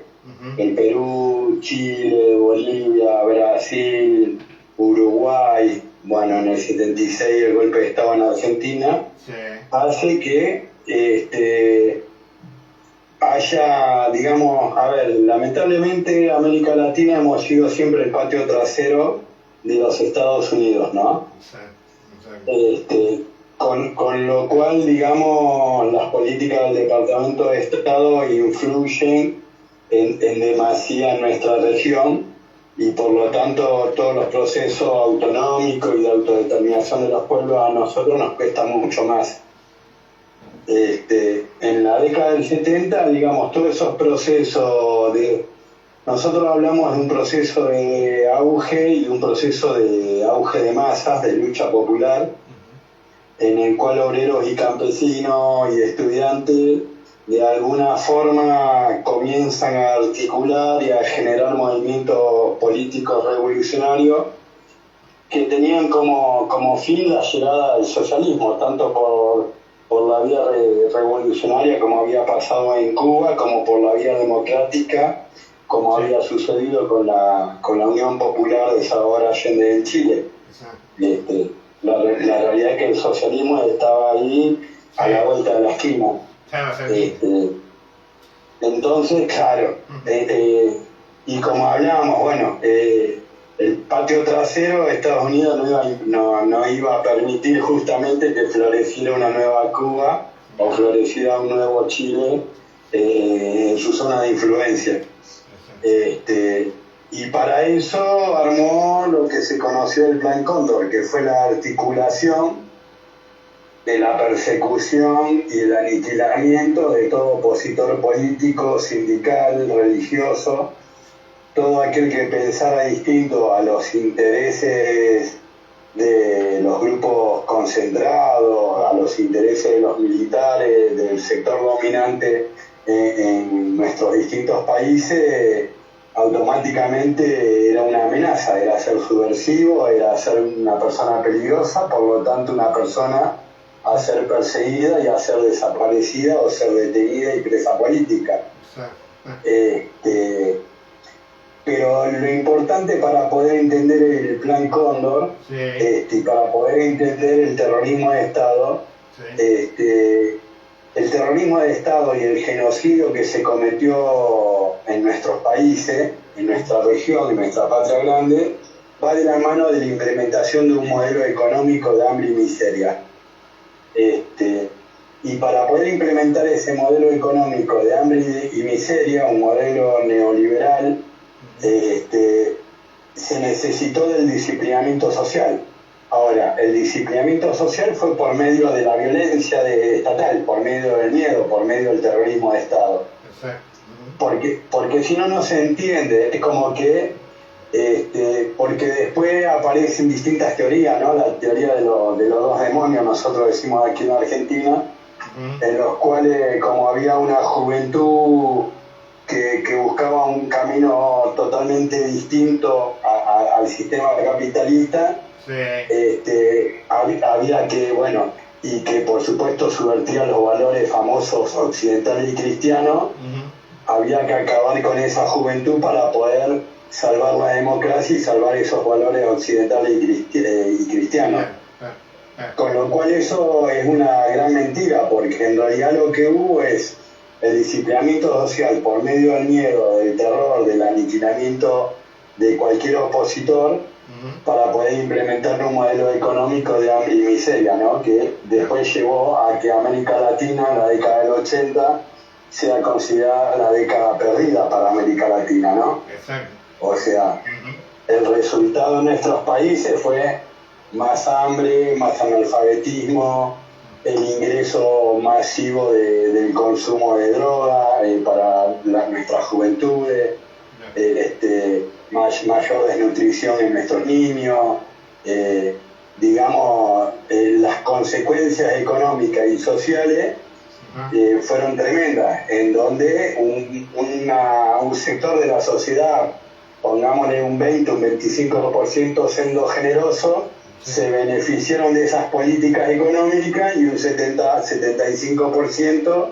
El Perú, Chile, Bolivia, Brasil, Uruguay, bueno, en el 76 el golpe de Estado en Argentina, hace que haya, digamos, a ver, lamentablemente América Latina hemos sido siempre el patio trasero de los Estados Unidos, ¿no? Con lo cual, digamos, las políticas del Departamento de Estado influyen en demasía en nuestra región, y por lo tanto todos los procesos autonómicos y de autodeterminación de los pueblos a nosotros nos cuesta mucho más. En la década del 70, digamos, todos esos procesos nosotros hablamos de un proceso de auge y un proceso de auge de masas, de lucha popular, en el cual obreros y campesinos y estudiantes de alguna forma comienzan a articular y a generar movimientos políticos revolucionarios que tenían como fin la llegada del socialismo, tanto por la vía revolucionaria como había pasado en Cuba, como por la vía democrática, como había sucedido con la Unión Popular de Salvador Allende en Chile. La realidad es que el socialismo estaba ahí a la vuelta de la esquina. Entonces, claro, y como hablábamos, bueno, el patio trasero de Estados Unidos no iba a permitir justamente que floreciera una nueva Cuba o floreciera un nuevo Chile en su zona de influencia. Y para eso armó lo que se conoció el Plan Cóndor, que fue la articulación de la persecución y el aniquilamiento de todo opositor político, sindical, religioso, todo aquel que pensara distinto a los intereses de los grupos concentrados, a los intereses de los militares, del sector dominante en nuestros distintos países, automáticamente era una amenaza, era ser subversivo, era ser una persona peligrosa, por lo tanto una persona a ser perseguida y a ser desaparecida o ser detenida y presa política. Pero lo importante para poder entender el Plan Cóndor, y para poder entender el terrorismo de Estado, el terrorismo de Estado y el genocidio que se cometió en nuestros países, en nuestra región, en nuestra patria grande, va de la mano de la implementación de un modelo económico de hambre y miseria. Y para poder implementar ese modelo económico de hambre y miseria, un modelo neoliberal, se necesitó del disciplinamiento social. Ahora, el disciplinamiento social fue por medio de la violencia estatal, por medio del miedo, por medio del terrorismo de Estado. Porque si no, no se entiende. Es como que, porque después aparecen distintas teorías, ¿no? La teoría de los dos demonios, nosotros decimos aquí en Argentina, en los cuales, como había una juventud que buscaba un camino totalmente distinto al sistema capitalista, había que, bueno, y que por supuesto subvertía los valores famosos occidentales y cristianos, había que acabar con esa juventud para poder salvar la democracia y salvar esos valores occidentales y cristianos. Con lo cual eso es una gran mentira, porque en realidad lo que hubo es el disciplinamiento social por medio del miedo, del terror, del aniquilamiento de cualquier opositor, para poder implementar un modelo económico de hambre y miseria, ¿no? Que después llevó a que América Latina en la década del 80 sea considerada la década perdida para América Latina, ¿no? Exacto. O sea, el resultado en nuestros países fue más hambre, más analfabetismo, el ingreso masivo del consumo de droga para nuestras juventudes, mayor desnutrición en nuestros niños, las consecuencias económicas y sociales fueron tremendas, en donde un sector de la sociedad, pongámosle un 20, un 25% siendo generoso, se beneficiaron de esas políticas económicas y un 75%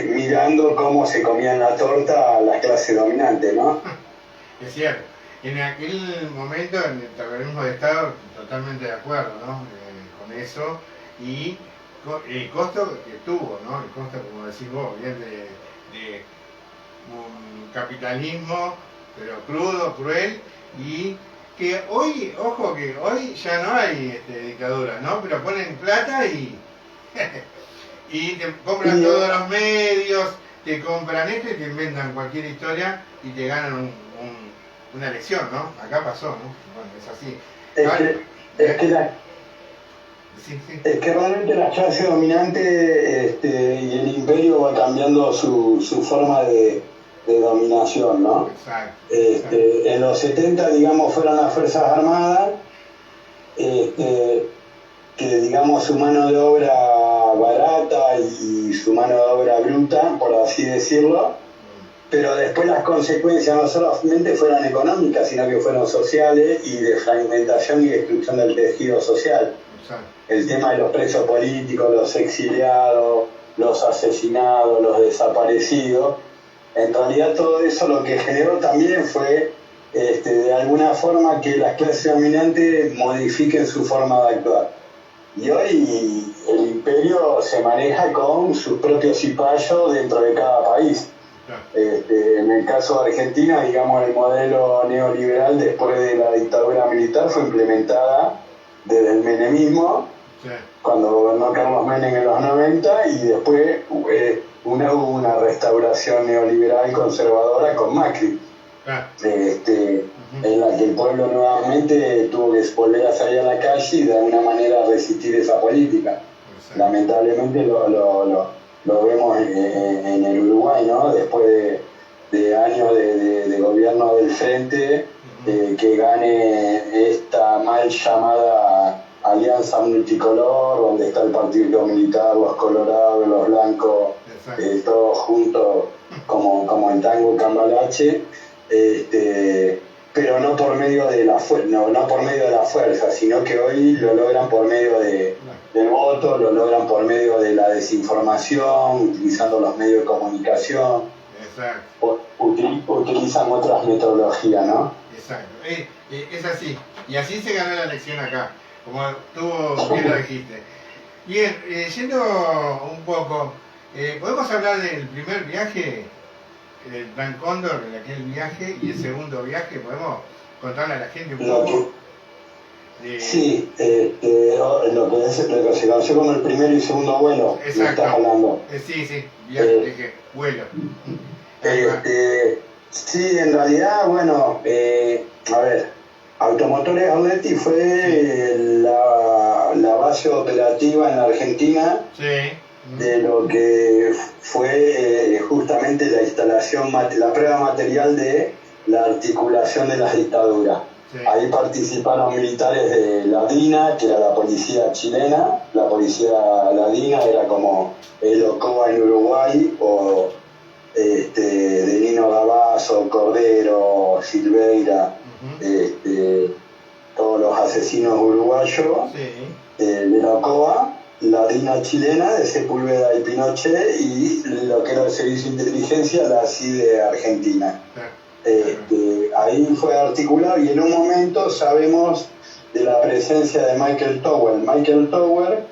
mirando cómo se comían la torta a la clase dominante, ¿no? Es cierto. En aquel momento, en el terrorismo de Estado, totalmente de acuerdo, ¿no? Con eso, y el costo que tuvo, ¿no? El costo, como decís vos, bien, de un capitalismo, pero crudo, cruel, y que hoy, ojo, que hoy ya no hay dictadura, ¿no? Pero ponen plata y te compran todos los medios, te compran esto y te inventan cualquier historia y te ganan una elección, ¿no? Acá pasó, ¿no? Bueno, es así. Es que realmente la clase dominante y el imperio va cambiando su forma de dominación, ¿no? Exacto. En los 70, digamos, fueron las Fuerzas Armadas, que digamos, su mano de obra barata y su mano de obra bruta, por así decirlo, pero después las consecuencias no solamente fueron económicas, sino que fueron sociales y de fragmentación y destrucción del tejido social. El tema de los presos políticos, los exiliados, los asesinados, los desaparecidos, en realidad todo eso lo que generó también fue de alguna forma que las clases dominantes modifiquen su forma de actuar. Y hoy el imperio se maneja con sus propios cipayos dentro de cada país. En el caso de Argentina, digamos, el modelo neoliberal después de la dictadura militar fue implementada desde el menemismo, cuando gobernó Carlos Menem en los 90, y después hubo una restauración neoliberal conservadora con Macri, en la que el pueblo nuevamente tuvo que volver a salir a la calle y de alguna manera resistir esa política. Lamentablemente lo vemos en el Uruguay, ¿no? Después de años de gobierno del frente, que gane esta mal llamada alianza multicolor, donde está el partido militar, los colorados, los blancos, todos juntos como el tango cambalache, pero no por medio de la no por medio de la fuerza, sino que hoy lo logran por medio del voto, lo logran por medio de la desinformación, utilizando los medios de comunicación. Exacto. Utilizan otras metodologías, ¿no? Exacto. Es así. Y así se ganó la elección acá, como tú bien lo dijiste. Bien, yendo un poco, ¿podemos hablar del primer viaje, el Plan Cóndor, de aquel viaje, y el segundo viaje? ¿Podemos contarle a la gente un poco? Sí, lo que se conoció como el primero y segundo vuelo. Exacto. Estás hablando. Sí, viaje, dije, vuelo. Sí, en realidad, bueno, a ver, Automotores Arletti fue la base operativa en la Argentina de lo que fue justamente la instalación, la prueba material de la articulación de las dictaduras. Ahí participaron militares de la DINA, que era la policía chilena. La policía, la DINA era como el OCOA en Uruguay, o de Nino Gavazo, Cordero, Silveira, todos los asesinos uruguayos, de la OCOA, la DINA chilena de Sepúlveda y Pinochet, y lo que era el servicio de inteligencia, la CIDE argentina. Ahí fue articulado, y en un momento sabemos de la presencia de Michael Tower. Michael Tower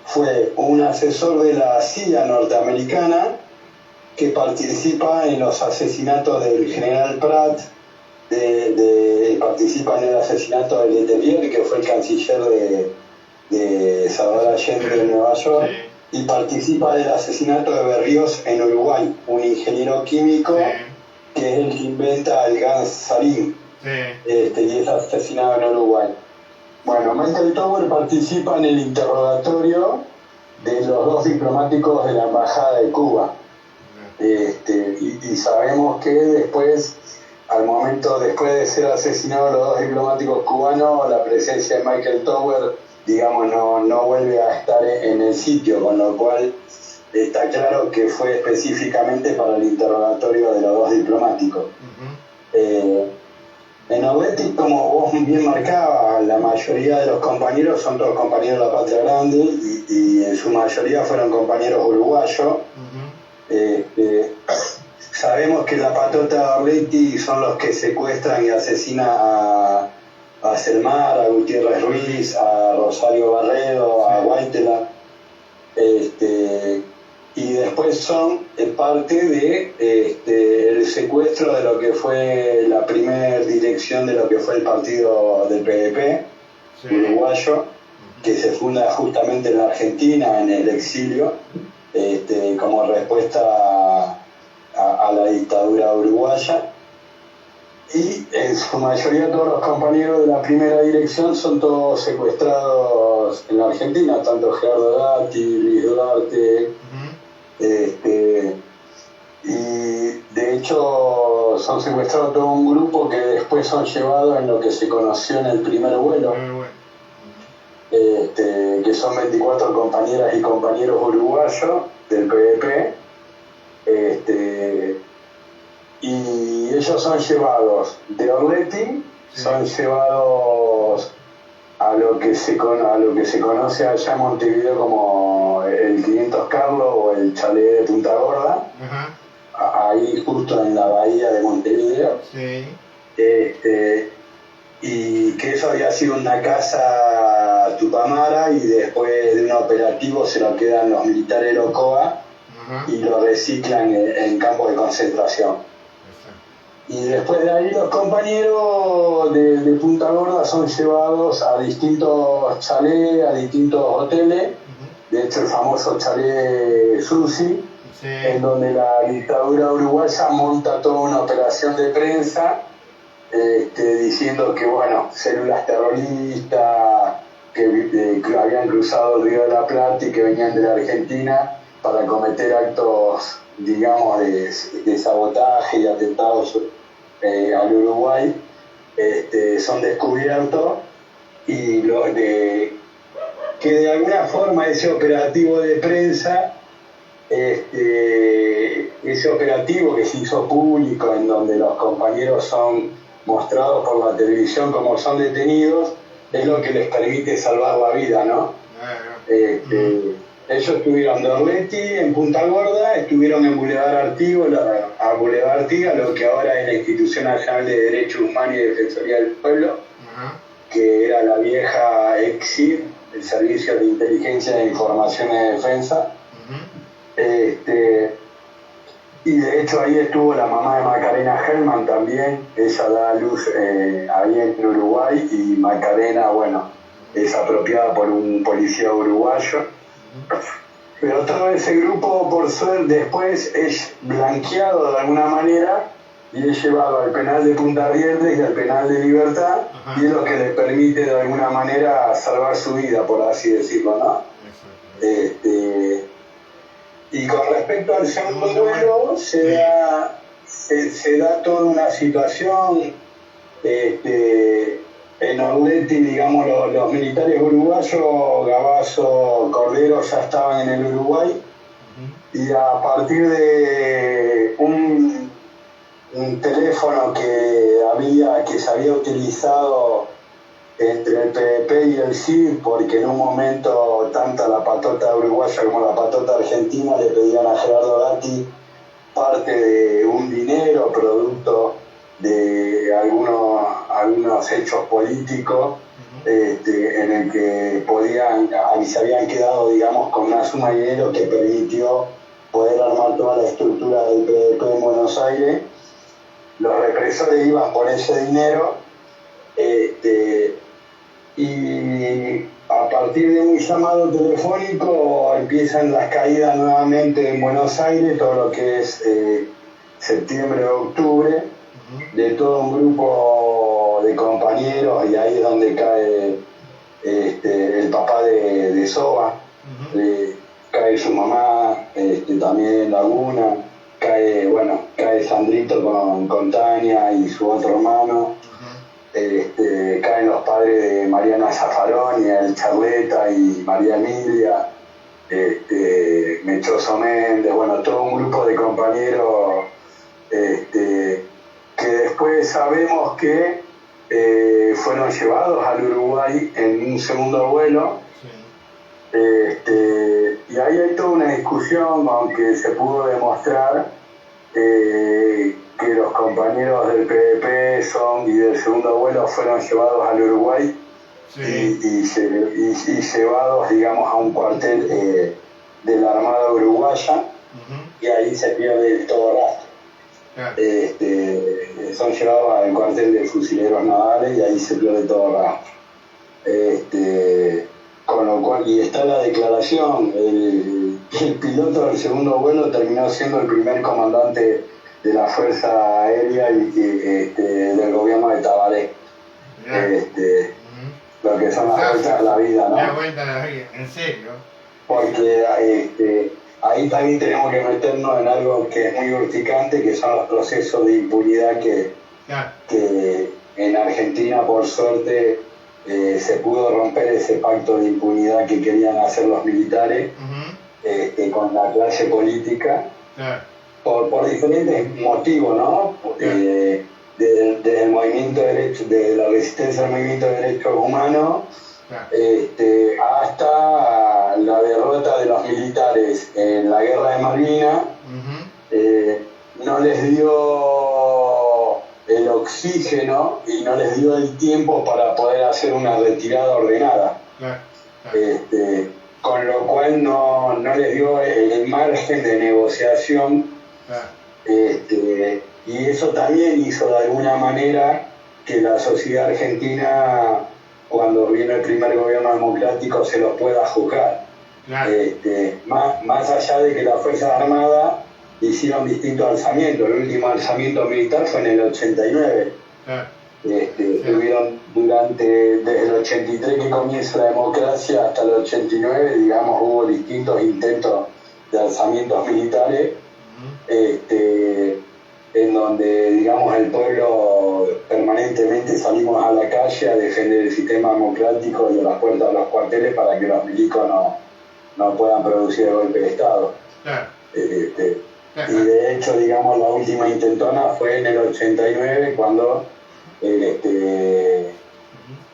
fue un asesor de la CIA norteamericana que participa en los asesinatos del general Pratt, participa en el asesinato de Letelier, que fue el canciller de Salvador Allende en Nueva York, y participa del asesinato de Berríos en Uruguay, un ingeniero químico que es el que inventa el gas sarín, y es asesinado en Uruguay. Bueno, Michael Tower participa en el interrogatorio de los dos diplomáticos de la Embajada de Cuba. Y sabemos que después, después de ser asesinados los dos diplomáticos cubanos, la presencia de Michael Tower, digamos, no vuelve a estar en el sitio, con lo cual está claro que fue específicamente para el interrogatorio de los dos diplomáticos. En Arletti, como vos bien marcabas, la mayoría de los compañeros son todos compañeros de la Patria Grande, y en su mayoría fueron compañeros uruguayos. Sabemos que la patota de Arletti son los que secuestran y asesinan a Selmar, a Gutiérrez Ruiz, a Rosario Barredo, a Guaitela, y después son parte de el secuestro de lo que fue la primera dirección de lo que fue el partido del PDP uruguayo, que se funda justamente en la Argentina, en el exilio, como respuesta a la dictadura uruguaya. Y en su mayoría todos los compañeros de la primera dirección son todos secuestrados en la Argentina, tanto Gerardo Gatti, Luis Duarte, y de hecho son secuestrados todo un grupo que después son llevados en lo que se conoció en el primer vuelo, que que son 24 compañeras y compañeros uruguayos del PVP, y ellos son llevados de Orletti, son llevados a lo que se conoce allá en Montevideo como el 500 Carlos o el chalet de Punta Gorda, ahí justo en la bahía de Montevideo. Sí. Y que eso había sido una casa tupamara y después de un operativo se lo quedan los militares de Ocoa y lo reciclan en campos de concentración. Y después de ahí los compañeros de Punta Gorda son llevados a distintos chalés, a distintos hoteles, de hecho el famoso chalet Susi, en donde la dictadura uruguaya monta toda una operación de prensa diciendo que, bueno, células terroristas que habían cruzado el Río de la Plata y que venían de la Argentina para cometer actos, digamos, de sabotaje y atentados al Uruguay, son descubiertos y que de alguna forma ese operativo de prensa, ese operativo que se hizo público en donde los compañeros son mostrados por la televisión como son detenidos, es lo que les permite salvar la vida, ¿no? Ellos estuvieron de Orletti en Punta Gorda, estuvieron en Boulevard Artigas, lo que ahora es la Institución Nacional de Derechos Humanos y Defensoría del Pueblo, que era la vieja EXID, el Servicio de Inteligencia de Información y Defensa. Y de hecho ahí estuvo la mamá de Macarena Hellman también, ella da a luz ahí en Uruguay y Macarena, bueno, es apropiada por un policía uruguayo. Pero todo ese grupo, por suerte, después es blanqueado de alguna manera y es llevado al penal de Punta Rieles y al penal de Libertad, y es lo que le permite de alguna manera salvar su vida, por así decirlo, ¿no? Y con respecto al segundo vuelo, se da toda una situación. En Orletti, digamos, los militares uruguayos, Gabazo, Cordero, ya estaban en el Uruguay, y a partir de un teléfono que se había utilizado entre el PVP y el CID, porque en un momento tanto la patota uruguaya como la patota argentina le pedían a Gerardo Gatti parte de un dinero producto de algunos hechos políticos en el que se habían quedado, digamos, con una suma de dinero que permitió poder armar toda la estructura del PVP en Buenos Aires. Los represores iban por ese dinero, y a partir de un llamado telefónico empiezan las caídas nuevamente en Buenos Aires, todo lo que es septiembre o octubre, de todo un grupo de compañeros, y ahí es donde cae el papá de Soba, cae su mamá, también Laguna, cae Sandrito con Tania y su otro hermano. Caen los padres de Mariana Zaffaroni, el Charleta y María Emilia, Mechoso Méndez, bueno, todo un grupo de compañeros que después sabemos que fueron llevados al Uruguay en un segundo vuelo. Y ahí hay toda una discusión, aunque se pudo demostrar que los compañeros del PVP y del segundo vuelo fueron llevados al Uruguay y llevados, digamos, a un cuartel de la Armada Uruguaya, y ahí se pierde todo rastro. Son llevados al cuartel de fusileros navales y ahí se pierde todo rastro. Con lo cual, y está la declaración, el piloto del segundo vuelo terminó siendo el primer comandante de la Fuerza Aérea del gobierno de Tabaré. Lo que son las vueltas de la vida, ¿no? Las vueltas de la vida, en serio. Porque ahí también tenemos que meternos en algo que es muy urticante, que son los procesos de impunidad que en Argentina, por suerte, se pudo romper ese pacto de impunidad que querían hacer los militares con la clase política, por diferentes motivos, ¿no? Desde el movimiento de derechos, de la resistencia al movimiento de derechos humanos, hasta la derrota de los militares en la guerra de Malvinas, no les dio el oxígeno y no les dio el tiempo para poder hacer una retirada ordenada. Con lo cual no les dio el margen de negociación, y eso también hizo de alguna manera que la sociedad argentina, cuando vino el primer gobierno democrático, se los pueda juzgar. Más allá de que las Fuerzas Armadas hicieron distintos alzamientos. El último alzamiento militar fue en el 89. Tuvieron desde el 83 que comienza la democracia hasta el 89, digamos, hubo distintos intentos de alzamientos militares, en donde, digamos, el pueblo permanentemente salimos a la calle a defender el sistema democrático y a las puertas de los cuarteles para que los milicos no puedan producir el golpe de Estado. Y de hecho, digamos, la última intentona fue en el 89, cuando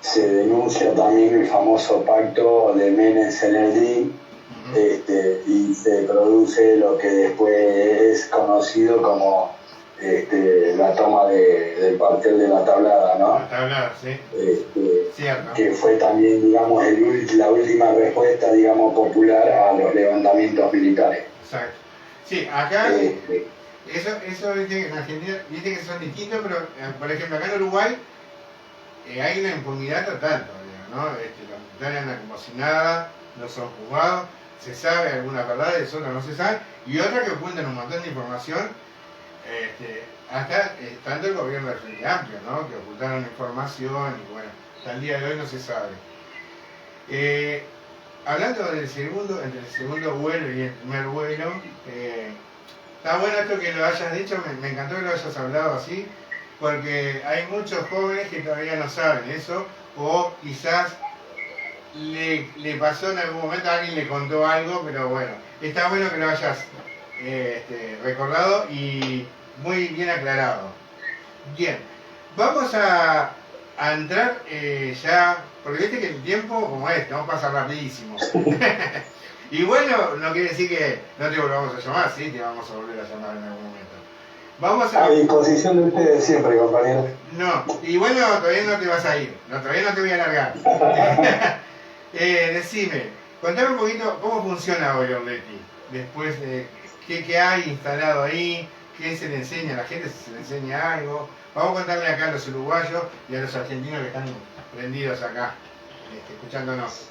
se denuncia también el famoso pacto de Menem-Zenelli, y se produce lo que después es conocido como la toma del cuartel de La Tablada, ¿no? La Tablada, sí. Que fue también, digamos, la última respuesta, digamos, popular a los levantamientos militares. Exacto. Sí, acá, eso viste que en Argentina, viste que son distintos, pero por ejemplo acá en Uruguay hay una impunidad total todavía, ¿no? Los militares andan como si nada, no son juzgados, se sabe algunas verdades, otras no se saben, y otras que ocultan un montón de información, hasta tanto el gobierno del Frente Amplio, ¿no? Que ocultaron información y bueno, hasta el día de hoy no se sabe. Hablando entre el segundo vuelo y el primer vuelo, está bueno esto que lo hayas dicho, me encantó que lo hayas hablado así, porque hay muchos jóvenes que todavía no saben eso, o quizás le pasó en algún momento, alguien le contó algo, pero bueno, está bueno que lo hayas recordado y muy bien aclarado. Bien, vamos a entrar ya, porque viste que el tiempo como no pasa rapidísimo. Y bueno, no quiere decir que no te volvamos a llamar, sí, te vamos a volver a llamar en algún momento. Vamos a disposición de ustedes siempre, compañero. No, y bueno, todavía no te vas a ir, todavía no te voy a largar. Decime, contame un poquito cómo funciona hoy Orleti, después de qué hay instalado ahí, qué se le enseña a la gente, si se le enseña algo. Vamos a contarle acá a los uruguayos y a los argentinos que están prendidos acá, escuchándonos.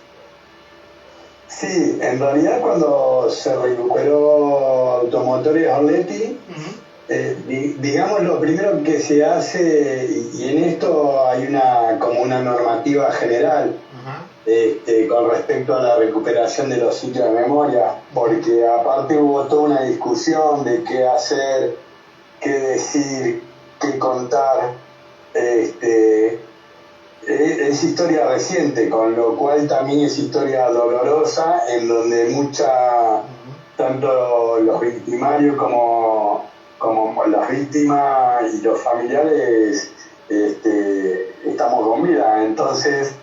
Sí, en realidad cuando se recuperó Automotores Orleti, digamos lo primero que se hace, y en esto hay como una normativa general, con respecto a la recuperación de los sitios de memoria, porque aparte hubo toda una discusión de qué hacer, qué decir, qué contar. Es historia reciente, con lo cual también es historia dolorosa, en donde tanto los victimarios como las víctimas y los familiares estamos con vida. Entonces,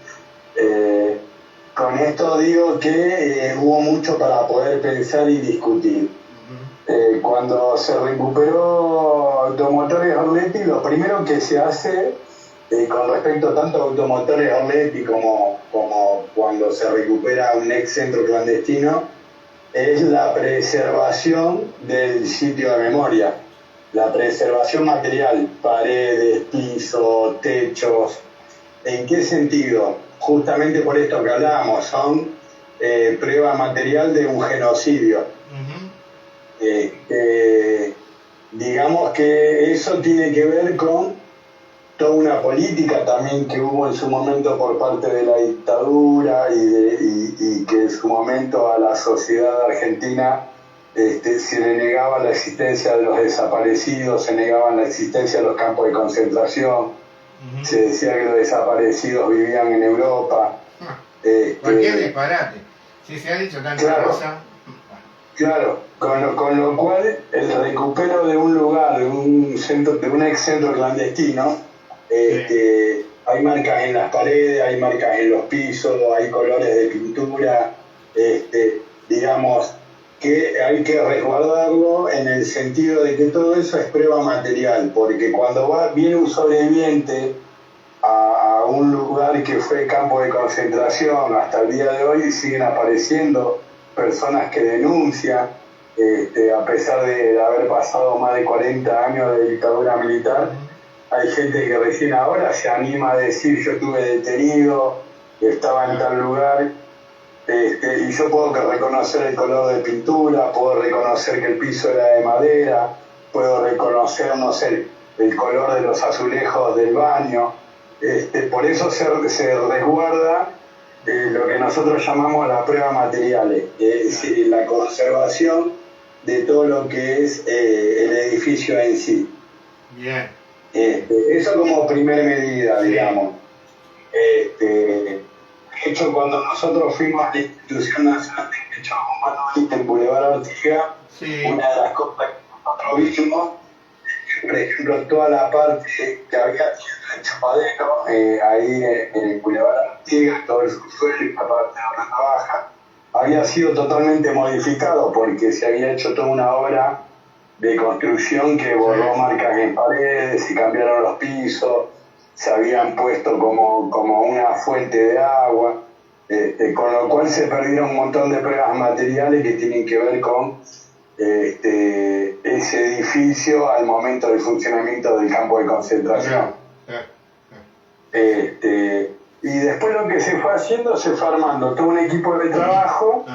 con esto digo que hubo mucho para poder pensar y discutir. Cuando se recuperó Automotores Orleti, lo primero que se hace con respecto tanto a Automotores Orleti como cuando se recupera un ex centro clandestino, es la preservación del sitio de memoria, la preservación material, paredes, pisos, techos. ¿En qué sentido? Justamente por esto que hablábamos, son prueba material de un genocidio. Digamos que eso tiene que ver con toda una política también que hubo en su momento por parte de la dictadura y que en su momento a la sociedad argentina se le negaba la existencia de los desaparecidos, se negaba la existencia de los campos de concentración, Se decía que los desaparecidos vivían en Europa. Cualquier disparate. Si se ha dicho tanta cosa. Claro, con lo cual el recupero de un lugar, de un ex centro clandestino, hay marcas en las paredes, hay marcas en los pisos, hay colores de pintura, digamos que hay que resguardarlo en el sentido de que todo eso es prueba material, porque cuando viene un sobreviviente a un lugar que fue campo de concentración, hasta el día de hoy siguen apareciendo personas que denuncian, a pesar de haber pasado más de 40 años de dictadura militar. Hay gente que recién ahora se anima a decir: yo estuve detenido, estaba en tal lugar, y yo puedo reconocer el color de pintura, puedo reconocer que el piso era de madera, puedo reconocer, no sé, el color de los azulejos del baño. Por eso se resguarda lo que nosotros llamamos la prueba materiales, la conservación de todo lo que es el edificio en sí. Bien. Eso como primer medida, digamos. De hecho, cuando nosotros fuimos a la Institución Nacional de Derechos Humanos en Boulevard Ortiga, una de las cosas que nosotros vimos, por ejemplo, toda la parte que había sido el chapadero, ahí en el Boulevard Artigas, todo el subsuelo y la parte de la baja, había sido totalmente modificado porque se había hecho toda una obra de construcción que borró marcas en paredes, se cambiaron los pisos, se habían puesto como una fuente de agua, con lo cual se perdieron un montón de pruebas materiales que tienen que ver con ese edificio al momento del funcionamiento del campo de concentración. Y después lo que se fue haciendo, se fue armando todo un equipo de trabajo,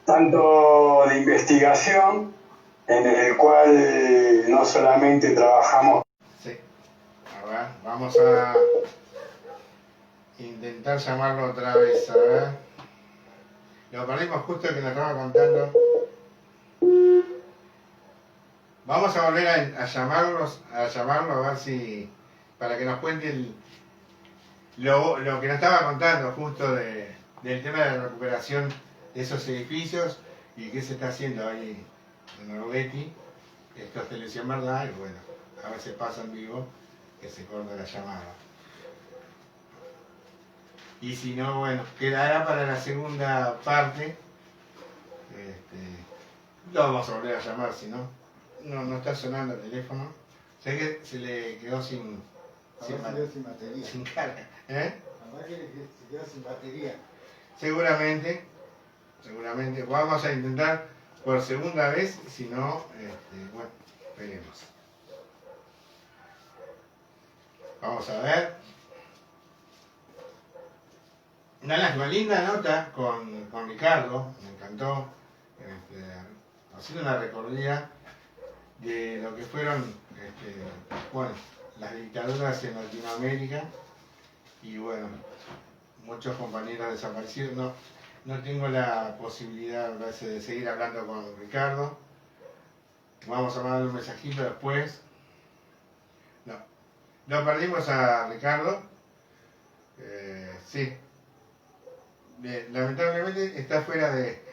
tanto de investigación, en el cual no solamente trabajamos. Sí. A ver, vamos a intentar llamarlo otra vez, a ver. Lo perdimos justo que nos estaba contando. Vamos a volver a llamarlo a ver si, para que nos cuente lo que nos estaba contando justo del tema de la recuperación de esos edificios y qué se está haciendo ahí en Orbetti. Esto es televisión, ¿verdad? Y bueno, a ver si pasa en vivo, que se corta la llamada. Y si no, bueno, quedará para la segunda parte. Lo vamos a volver a llamar, si no. No está sonando el teléfono. Sé que se le quedó sin batería. sin carga. ¿Eh? Además que se quedó sin batería. Seguramente. Vamos a intentar por segunda vez, si no, bueno, veremos. Vamos a ver. Una linda nota con Ricardo, me encantó. Haciendo una recorrida de lo que fueron bueno, las dictaduras en Latinoamérica y bueno, muchos compañeros desaparecidos. No tengo la posibilidad a veces de seguir hablando con Ricardo. Vamos a mandar un mensajito después. No perdimos a Ricardo. Sí. Lamentablemente está fuera de...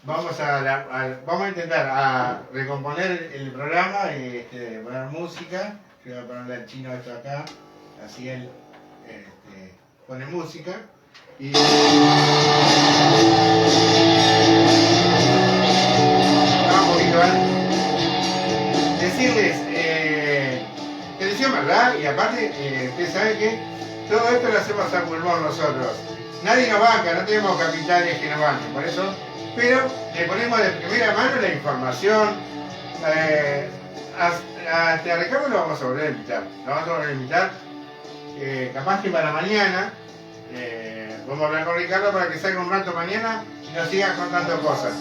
Vamos a intentar a recomponer el programa y poner música. Yo voy a ponerle al chino esto acá, así él pone música y vamos un poquito decirles televisión, ¿verdad? Y aparte ustedes saben que todo esto lo hacemos a pulmón nosotros. Nadie nos banca, no tenemos capitales que nos banquen, por eso. Pero le ponemos de primera mano la información. A Ricardo lo vamos a volver a invitar. Capaz que para mañana vamos a hablar con Ricardo para que salga un rato mañana y nos siga contando cosas.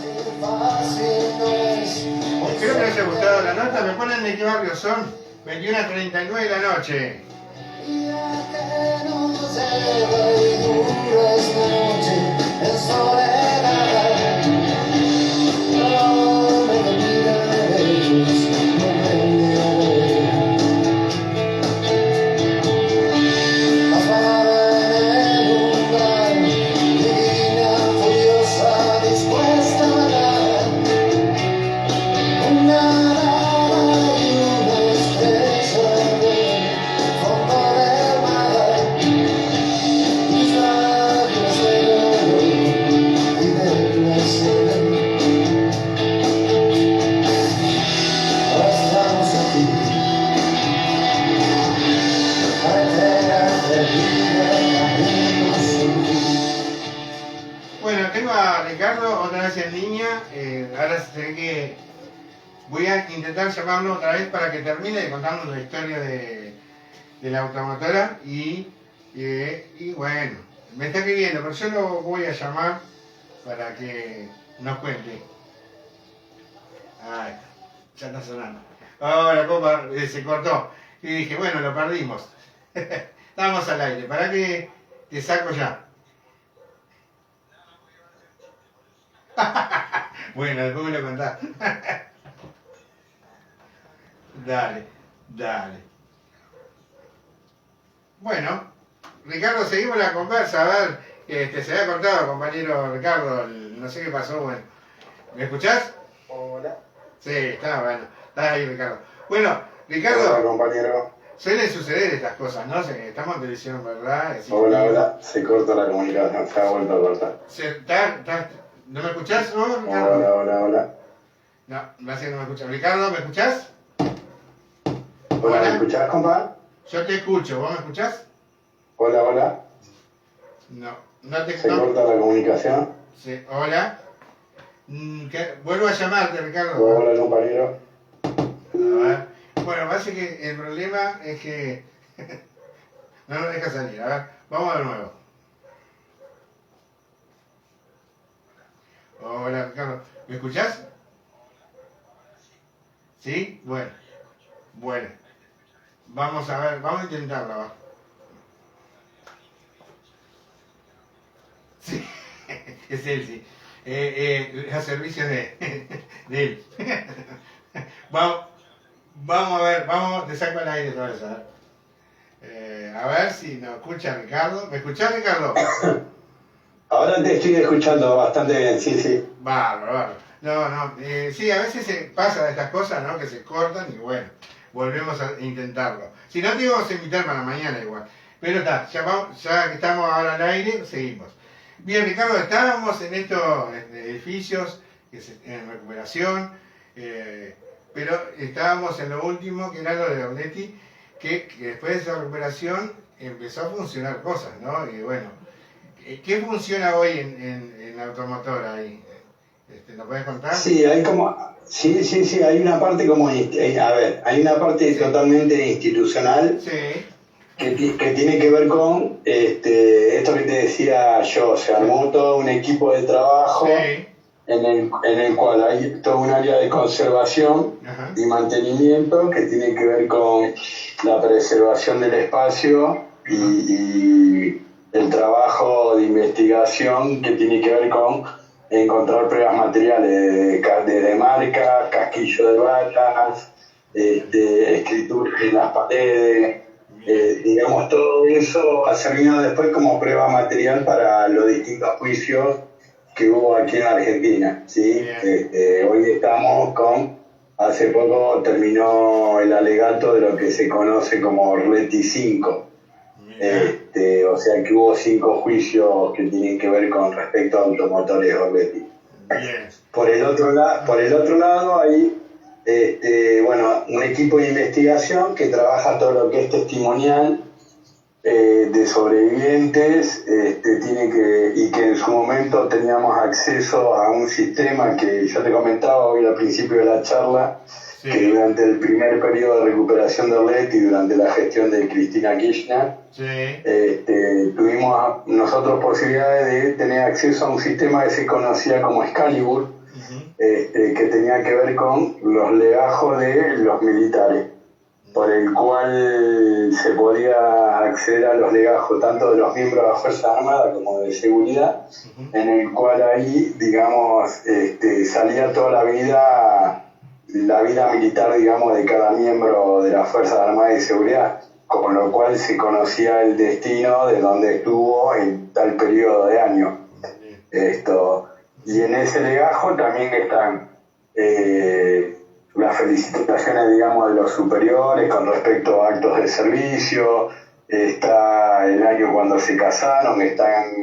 Espero que les haya gustado la nota. Me ponen de qué barrio son. 21:39 de la noche. tengo a Ricardo otra vez en línea. Ahora sé que voy a intentar llamarlo otra vez para que termine de contarnos la historia de la automotora y bueno, me está pidiendo, pero yo lo voy a llamar para que nos cuente. Ay, ya está sonando. Ahora, copa, se cortó. Y dije, bueno, lo perdimos. Estamos al aire, para que te saco ya. Bueno, después me lo contás. Dale. Bueno, Ricardo, seguimos la conversa. A ver, se había cortado, compañero Ricardo. No sé qué pasó, bueno. ¿Me escuchás? Hola. Sí, está bueno. Estás ahí, Ricardo. Bueno, Ricardo. Hola, compañero. Suelen suceder estas cosas, ¿no? Estamos en televisión, ¿verdad? Hola. Se corta la comunicación, se ha vuelto a cortar. ¿No me escuchás, no, Ricardo? Hola. No, gracias, no me escuchás. Ricardo, ¿me escuchás? Hola, ¿me escuchás, compa? Yo te escucho, ¿vos me escuchás? Hola. No te Se corta la comunicación. Sí, hola. Vuelvo a llamarte, Ricardo. Hola, compañero. A ver. Bueno, parece que el problema es que no nos deja salir. A ver, vamos de nuevo. Hola, Ricardo. ¿Me escuchás? ¿Sí? Bueno. Vamos a ver, vamos a intentarlo. ¿Va? Sí, es él, sí. Los servicios de él. Vamos a ver, te saco al aire otra vez, a ver si nos escucha Ricardo. ¿Me escuchás, Ricardo? Ahora te estoy escuchando bastante bien, sí. Bárbaro. No, sí, a veces pasa de estas cosas, ¿no? Que se cortan y bueno, volvemos a intentarlo. Si no, te íbamos a invitar para mañana igual. Pero está, ya que estamos ahora al aire, seguimos. Bien, Ricardo, estábamos en estos edificios en recuperación, pero estábamos en lo último, que era lo de Ornetti, que después de esa recuperación empezó a funcionar cosas, ¿no? Y bueno, ¿qué funciona hoy en la automotora ahí? ¿Nos puedes contar? Sí, hay hay una parte hay una parte totalmente institucional. Sí. Que tiene que ver con esto que te decía yo, se armó todo un equipo de trabajo en el cual hay todo un área de conservación y mantenimiento que tiene que ver con la preservación del espacio y el trabajo de investigación que tiene que ver con encontrar pruebas materiales de marca, casquillo de balas, escrituras en las paredes. Digamos, todo eso ha servido después como prueba material para los distintos juicios que hubo aquí en Argentina, ¿sí? Hoy estamos hace poco terminó el alegato de lo que se conoce como Ornetti 5, o sea que hubo 5 juicios que tienen que ver con respecto a automotores Ornetti. Por el otro lado hay un equipo de investigación que trabaja todo lo que es testimonial de sobrevivientes, y que en su momento teníamos acceso a un sistema que yo te comentaba hoy al principio de la charla, que durante el primer periodo de recuperación de Ornetti y durante la gestión de Cristina Kirchner, tuvimos nosotros posibilidades de tener acceso a un sistema que se conocía como Excalibur, que tenía que ver con los legajos de los militares, por el cual se podía acceder a los legajos tanto de los miembros de las Fuerzas Armadas como de seguridad, en el cual ahí, digamos, salía toda la vida militar, digamos, de cada miembro de las Fuerzas Armadas y seguridad, con lo cual se conocía el destino de donde estuvo en tal periodo de años. Y en ese legajo también están las felicitaciones, digamos, de los superiores con respecto a actos de servicio, está el año cuando se casaron, están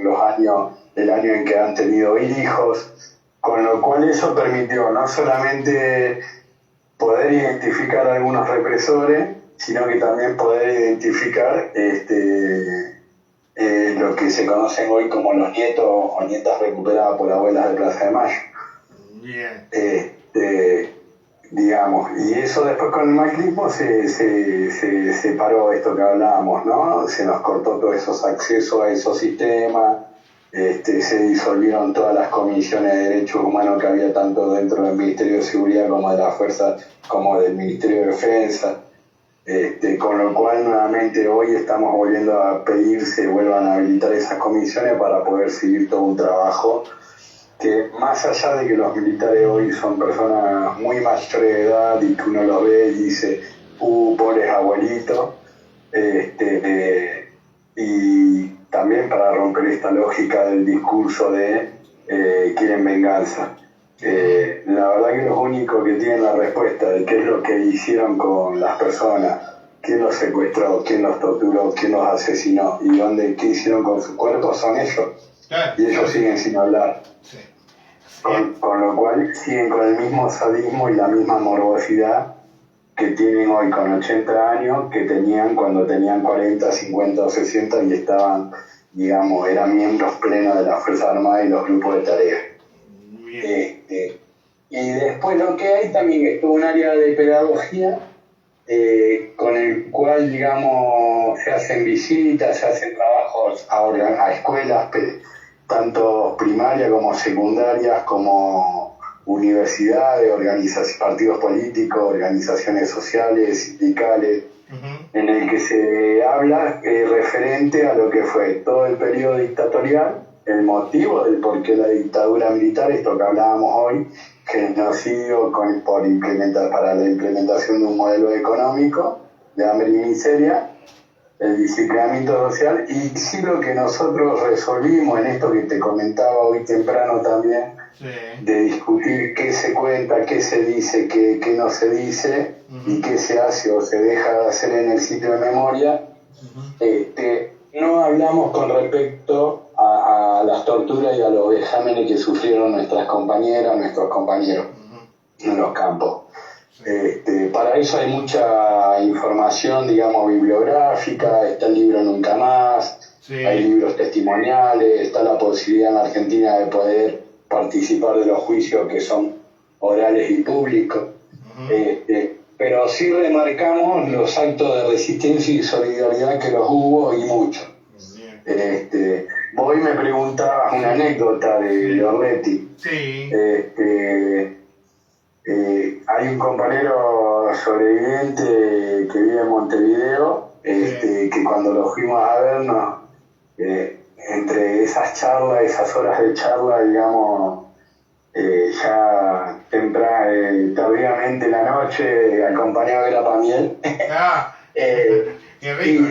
el año en que han tenido hijos, con lo cual eso permitió no solamente poder identificar a algunos represores, sino que también poder identificar lo que se conocen hoy como los nietos o nietas recuperadas por abuelas de Plaza de Mayo. Bien. Digamos, y eso después con el macrismo se paró esto que hablábamos, ¿no? Se nos cortó todos esos accesos a esos sistemas, se disolvieron todas las comisiones de derechos humanos que había tanto dentro del Ministerio de Seguridad como de las fuerzas, como del Ministerio de Defensa, con lo cual nuevamente hoy estamos volviendo a pedir se vuelvan a habilitar esas comisiones para poder seguir todo un trabajo que más allá de que los militares hoy son personas muy mayores de edad y que uno los ve y dice, pobres abuelitos, y también para romper esta lógica del discurso de quieren venganza. La verdad que los únicos que tienen la respuesta de qué es lo que hicieron con las personas, quién los secuestró, quién los torturó, quién los asesinó y qué hicieron con sus cuerpos son ellos. Y ellos siguen sin hablar. Sí. Con lo cual siguen con el mismo sadismo y la misma morbosidad que tienen hoy con 80 años que tenían cuando tenían 40, 50 o 60 y estaban, digamos, eran miembros plenos de las Fuerzas Armadas y los grupos de tareas. Y después lo que hay también es todo un área de pedagogía con el cual, digamos, se hacen visitas, se hacen trabajos a escuelas, tanto primarias como secundarias, como universidades, partidos políticos, organizaciones sociales, sindicales, en el que se habla referente a lo que fue todo el periodo dictatorial, el motivo del por qué la dictadura militar, esto que hablábamos hoy, genocidio para la implementación de un modelo económico de hambre y miseria, el disciplinamiento social, y sí lo que nosotros resolvimos en esto que te comentaba hoy temprano también, de discutir qué se cuenta, qué se dice, qué no se dice, y qué se hace o se deja de hacer en el sitio de memoria, no hablamos con respecto a las torturas y a los vejámenes que sufrieron nuestras compañeras, nuestros compañeros en los campos. Para eso hay mucha información, digamos, bibliográfica, está el libro Nunca Más, hay libros testimoniales, está la posibilidad en Argentina de poder participar de los juicios que son orales y públicos, pero sí remarcamos los actos de resistencia y solidaridad que los hubo y mucho. Vos me preguntabas una anécdota de Orletti. Hay un compañero sobreviviente que vive en Montevideo, que cuando lo fuimos a vernos, entre esas charlas, esas horas de charla, digamos, ya tardíamente la noche, acompañado de la Pamiel. Qué rico,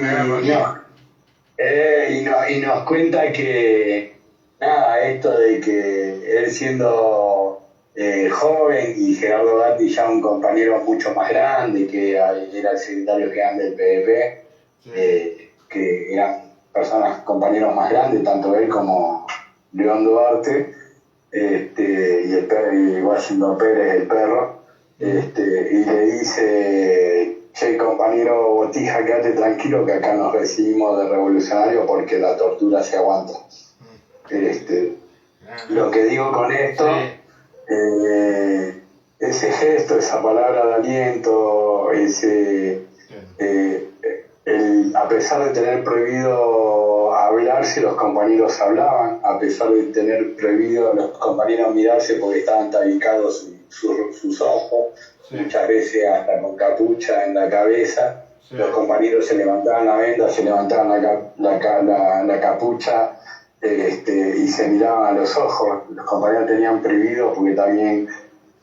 y nos cuenta que, nada, esto de que él siendo joven y Gerardo Gatti ya un compañero mucho más grande, que era el secretario general del PDP, que eran compañeros más grandes, tanto él como León Duarte, y Washington Pérez, el perro, y le dice, che, compañero Botija, quédate tranquilo que acá nos recibimos de revolucionario porque la tortura se aguanta. Lo que digo con esto, ese gesto, esa palabra de aliento, a pesar de tener prohibido hablarse, los compañeros hablaban, a pesar de tener prohibido a los compañeros mirarse porque estaban tabicados sus ojos, muchas veces hasta con capucha en la cabeza, los compañeros se levantaban la venda, se levantaban la capucha, y se miraban a los ojos. Los compañeros tenían prohibido porque también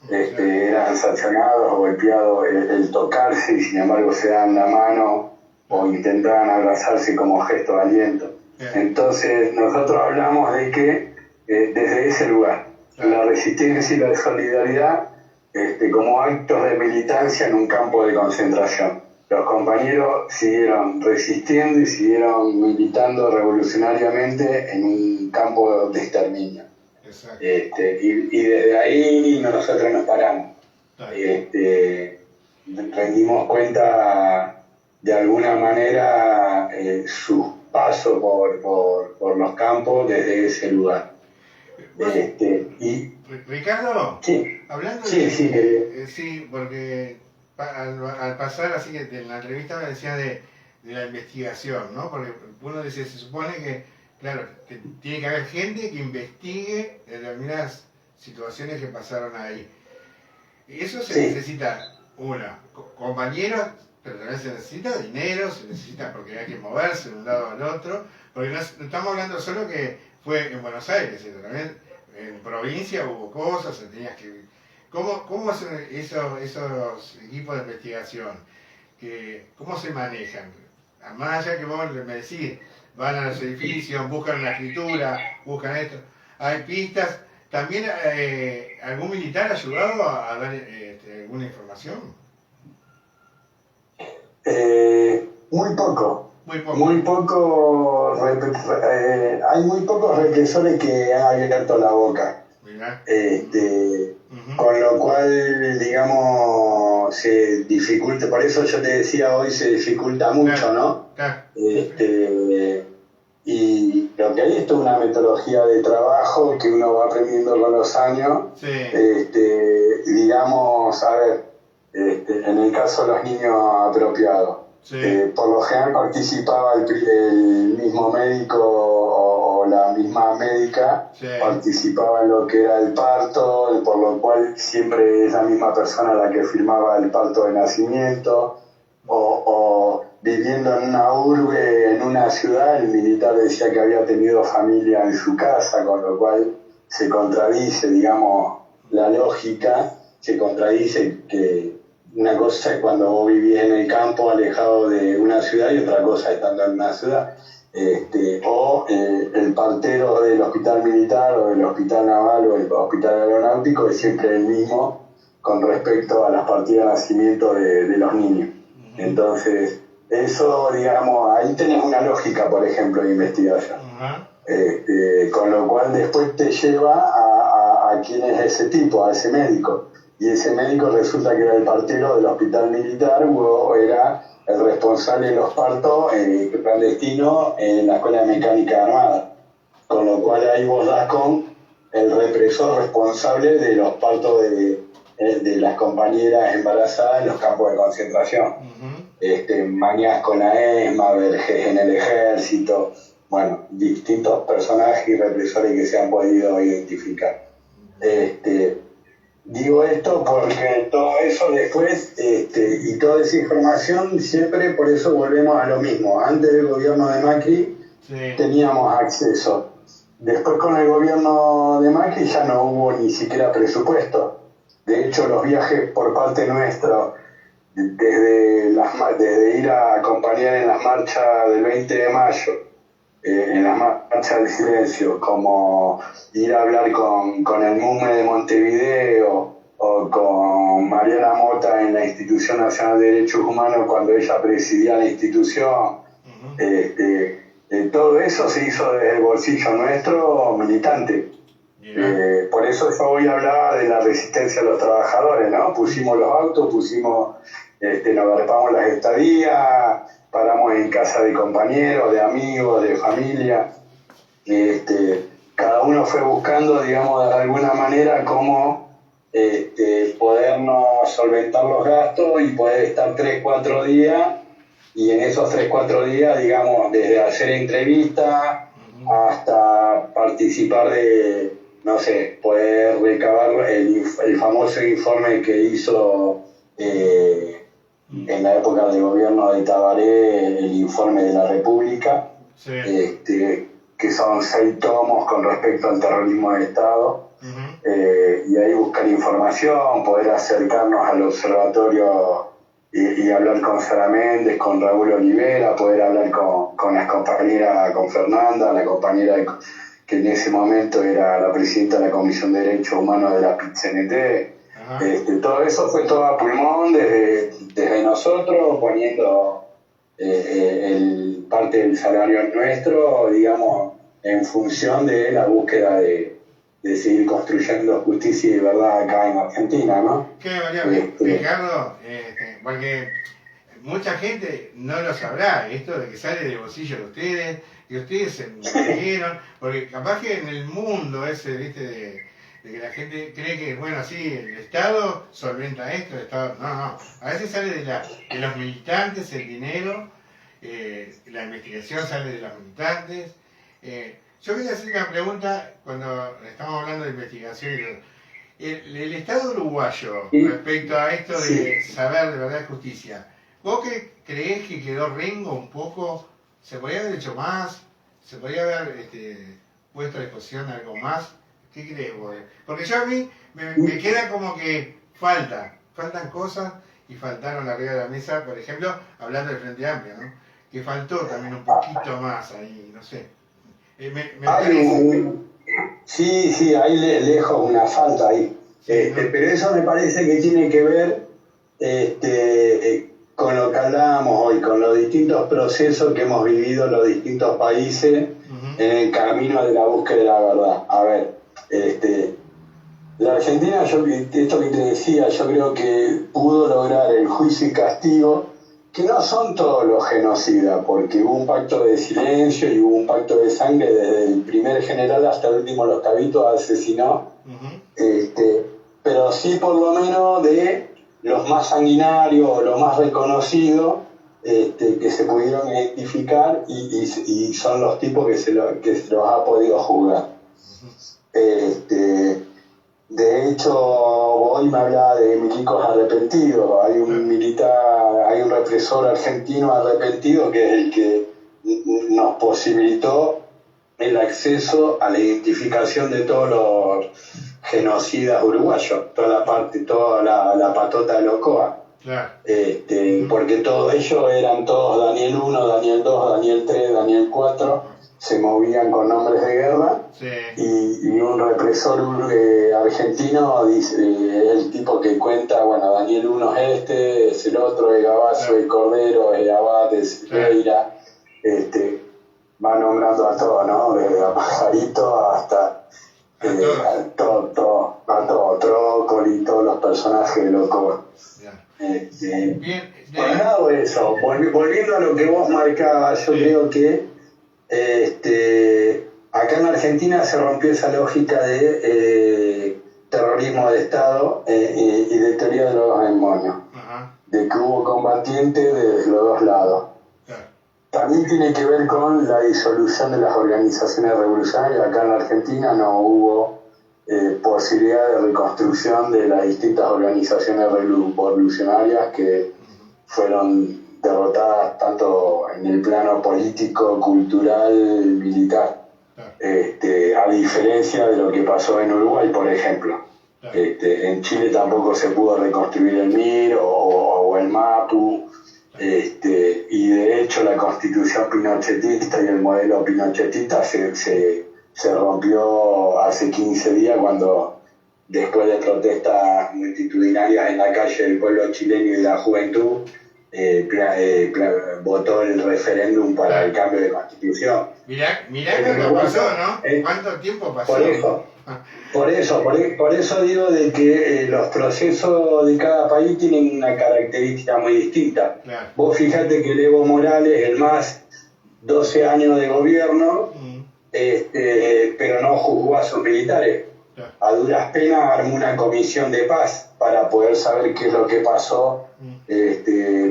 eran sancionados o golpeados el tocarse, y sin embargo se daban la mano o intentaban abrazarse como gesto de aliento. Entonces nosotros hablamos de que desde ese lugar, la resistencia y la solidaridad como actos de militancia en un campo de concentración. Los compañeros siguieron resistiendo y siguieron militando revolucionariamente en un campo de exterminio. Y desde ahí nosotros nos paramos. Rendimos cuenta de alguna manera sus paso por los campos desde ese lugar. Ricardo, Sí, hablando sí, sí, porque al pasar así que en la entrevista me decía de la investigación, ¿no? Porque uno dice, se supone que, claro, que tiene que haber gente que investigue determinadas situaciones que pasaron ahí. Y eso se necesita, compañeros, pero también se necesita dinero, se necesita porque hay que moverse de un lado al otro, porque no estamos hablando solo que fue en Buenos Aires, sino también en provincia hubo cosas, tenías que... ¿Cómo son esos equipos de investigación? ¿Cómo se manejan? Más allá que vos me decís, van a los edificios, buscan la escritura, buscan esto, hay pistas. ¿También algún militar ha ayudado a dar alguna información? Muy poco. Hay muy pocos represores que han abierto la boca. Mirá. Con lo cual, digamos, se dificulta, por eso yo te decía hoy se dificulta mucho, ¿no? Claro. Y lo que hay es toda una metodología de trabajo que uno va aprendiendo con los años. Sí. Digamos, a ver, en el caso de los niños apropiados, sí. Por lo general participaba el mismo médico o la misma médica, sí. Participaba en lo que era el parto, por lo cual siempre es la misma persona la que firmaba el parto de nacimiento, o viviendo en una urbe, en una ciudad, el militar decía que había tenido familia en su casa, con lo cual se contradice, digamos, la lógica, se contradice que una cosa es cuando vos vivís en el campo alejado de una ciudad y otra cosa estando en una ciudad. El partero del hospital militar o del hospital naval o el hospital aeronáutico es siempre el mismo con respecto a las partidas de nacimiento de los niños. Entonces, eso, digamos, ahí tenés una lógica, por ejemplo, de investigación. Con lo cual después te lleva a quién es ese tipo, a ese médico. Y ese médico resulta que era el partero del hospital militar o era el responsable de los partos clandestinos en la Escuela de Mecánica Armada. Con lo cual ahí vos das con el represor responsable de los partos de las compañeras embarazadas en los campos de concentración. Mañas con la ESMA, Vergés en el ejército, bueno, distintos personajes y represores que se han podido identificar. Digo esto porque todo eso después, y toda esa información, siempre por eso volvemos a lo mismo. Antes del gobierno de Macri teníamos acceso. Después con el gobierno de Macri ya no hubo ni siquiera presupuesto. De hecho, los viajes por parte nuestra, desde ir a acompañar en las marchas del 20 de mayo, en las marchas del silencio, como ir a hablar con el MUME de Montevideo o con Mariana Mota en la Institución Nacional de Derechos Humanos cuando ella presidía la institución. Todo eso se hizo desde el bolsillo nuestro militante. Por eso yo hoy hablaba de la resistencia de los trabajadores, ¿no? Pusimos los autos, nos agarramos las estadías, paramos en casa de compañeros, de amigos, de familia. Cada uno fue buscando, digamos, de alguna manera cómo podernos solventar los gastos y poder estar 3-4 días. Y en esos 3-4 días, digamos, desde hacer entrevistas hasta participar de, no sé, poder recabar el famoso informe que hizo en la época del gobierno de Tabaré, el informe de la República, que son 6 tomos con respecto al terrorismo del Estado, y ahí buscar información, poder acercarnos al observatorio y hablar con Sara Méndez, con Raúl Olivera, poder hablar con las compañeras, con Fernanda, la compañera que en ese momento era la presidenta de la Comisión de Derechos Humanos de la PIT-CNT. Todo eso fue todo a pulmón desde nosotros, poniendo parte del salario nuestro, digamos, en función de la búsqueda de seguir construyendo justicia y verdad acá en Argentina, ¿no? Qué variable, Ricardo, porque mucha gente no lo sabrá, esto de que sale del bolsillo de ustedes, que ustedes se metieron, porque capaz que en el mundo ese, viste, de que la gente cree que, bueno, sí, el Estado solventa esto, el Estado, no, a veces sale de los militantes el dinero, la investigación sale de los militantes. Yo quería hacer una pregunta cuando estamos hablando de investigación y todo. El Estado uruguayo, respecto a esto de saber de verdad y justicia, ¿vos qué creés que quedó rengo un poco? ¿Se podría haber hecho más? ¿Se podría haber puesto a disposición algo más? ¿Qué crees vos? Porque yo a mí me queda como que faltan cosas y faltaron arriba de la mesa, por ejemplo, hablando del Frente Amplio, ¿no? Que faltó también un poquito más ahí, no sé. Sí, hay lejos una falta ahí. Pero eso me parece que tiene que ver con lo que hablábamos hoy, con los distintos procesos que hemos vivido en los distintos países en el camino de la búsqueda de la verdad. A ver, la Argentina, esto que te decía, yo creo que pudo lograr el juicio y castigo, que no son todos los genocidas, porque hubo un pacto de silencio y hubo un pacto de sangre desde el primer general hasta el último Los Cabitos asesinó, pero sí por lo menos de los más sanguinarios o los más reconocidos que se pudieron identificar y son los tipos que se los ha podido juzgar. De hecho, hoy me hablaba de milicos arrepentidos. Hay un militar, hay un represor argentino arrepentido que es el que nos posibilitó el acceso a la identificación de todos los genocidas uruguayos, toda la patota de Locoa. Claro. Porque todos ellos eran todos Daniel 1, Daniel 2, Daniel 3, Daniel 4, se movían con nombres de guerra, sí. y un represor argentino dice, el tipo que cuenta, bueno, Daniel 1 es el otro, es Gabazo, es Cordero, es Abad, es Reira, va nombrando a todos, ¿no? Desde a Pajarito hasta todo, Trócoli, todos los personajes de Loco. Por un lado eso, volviendo a lo que vos marcabas, yo creo que acá en Argentina se rompió esa lógica de terrorismo de Estado y de teoría de los demonios, de que hubo combatientes de los dos lados. También tiene que ver con la disolución de las organizaciones revolucionarias. Acá en Argentina no hubo posibilidad de reconstrucción de las distintas organizaciones revolucionarias que fueron derrotadas tanto en el plano político, cultural, militar, a diferencia de lo que pasó en Uruguay, por ejemplo. En Chile tampoco se pudo reconstruir el MIR o el MAPU, y de hecho la constitución pinochetista y el modelo pinochetista se rompió hace 15 días cuando, después de protestas multitudinarias en la calle del pueblo chileno y de la juventud, votó el referéndum para el cambio de constitución. Mirá cuánto pasó, ¿no? ¿Cuánto tiempo pasó? Por eso digo de que los procesos de cada país tienen una característica muy distinta. Claro. Vos fijate que el Evo Morales, el más 12 años de gobierno, pero no juzgó a sus militares. Claro. A duras penas armó una comisión de paz para poder saber qué es lo que pasó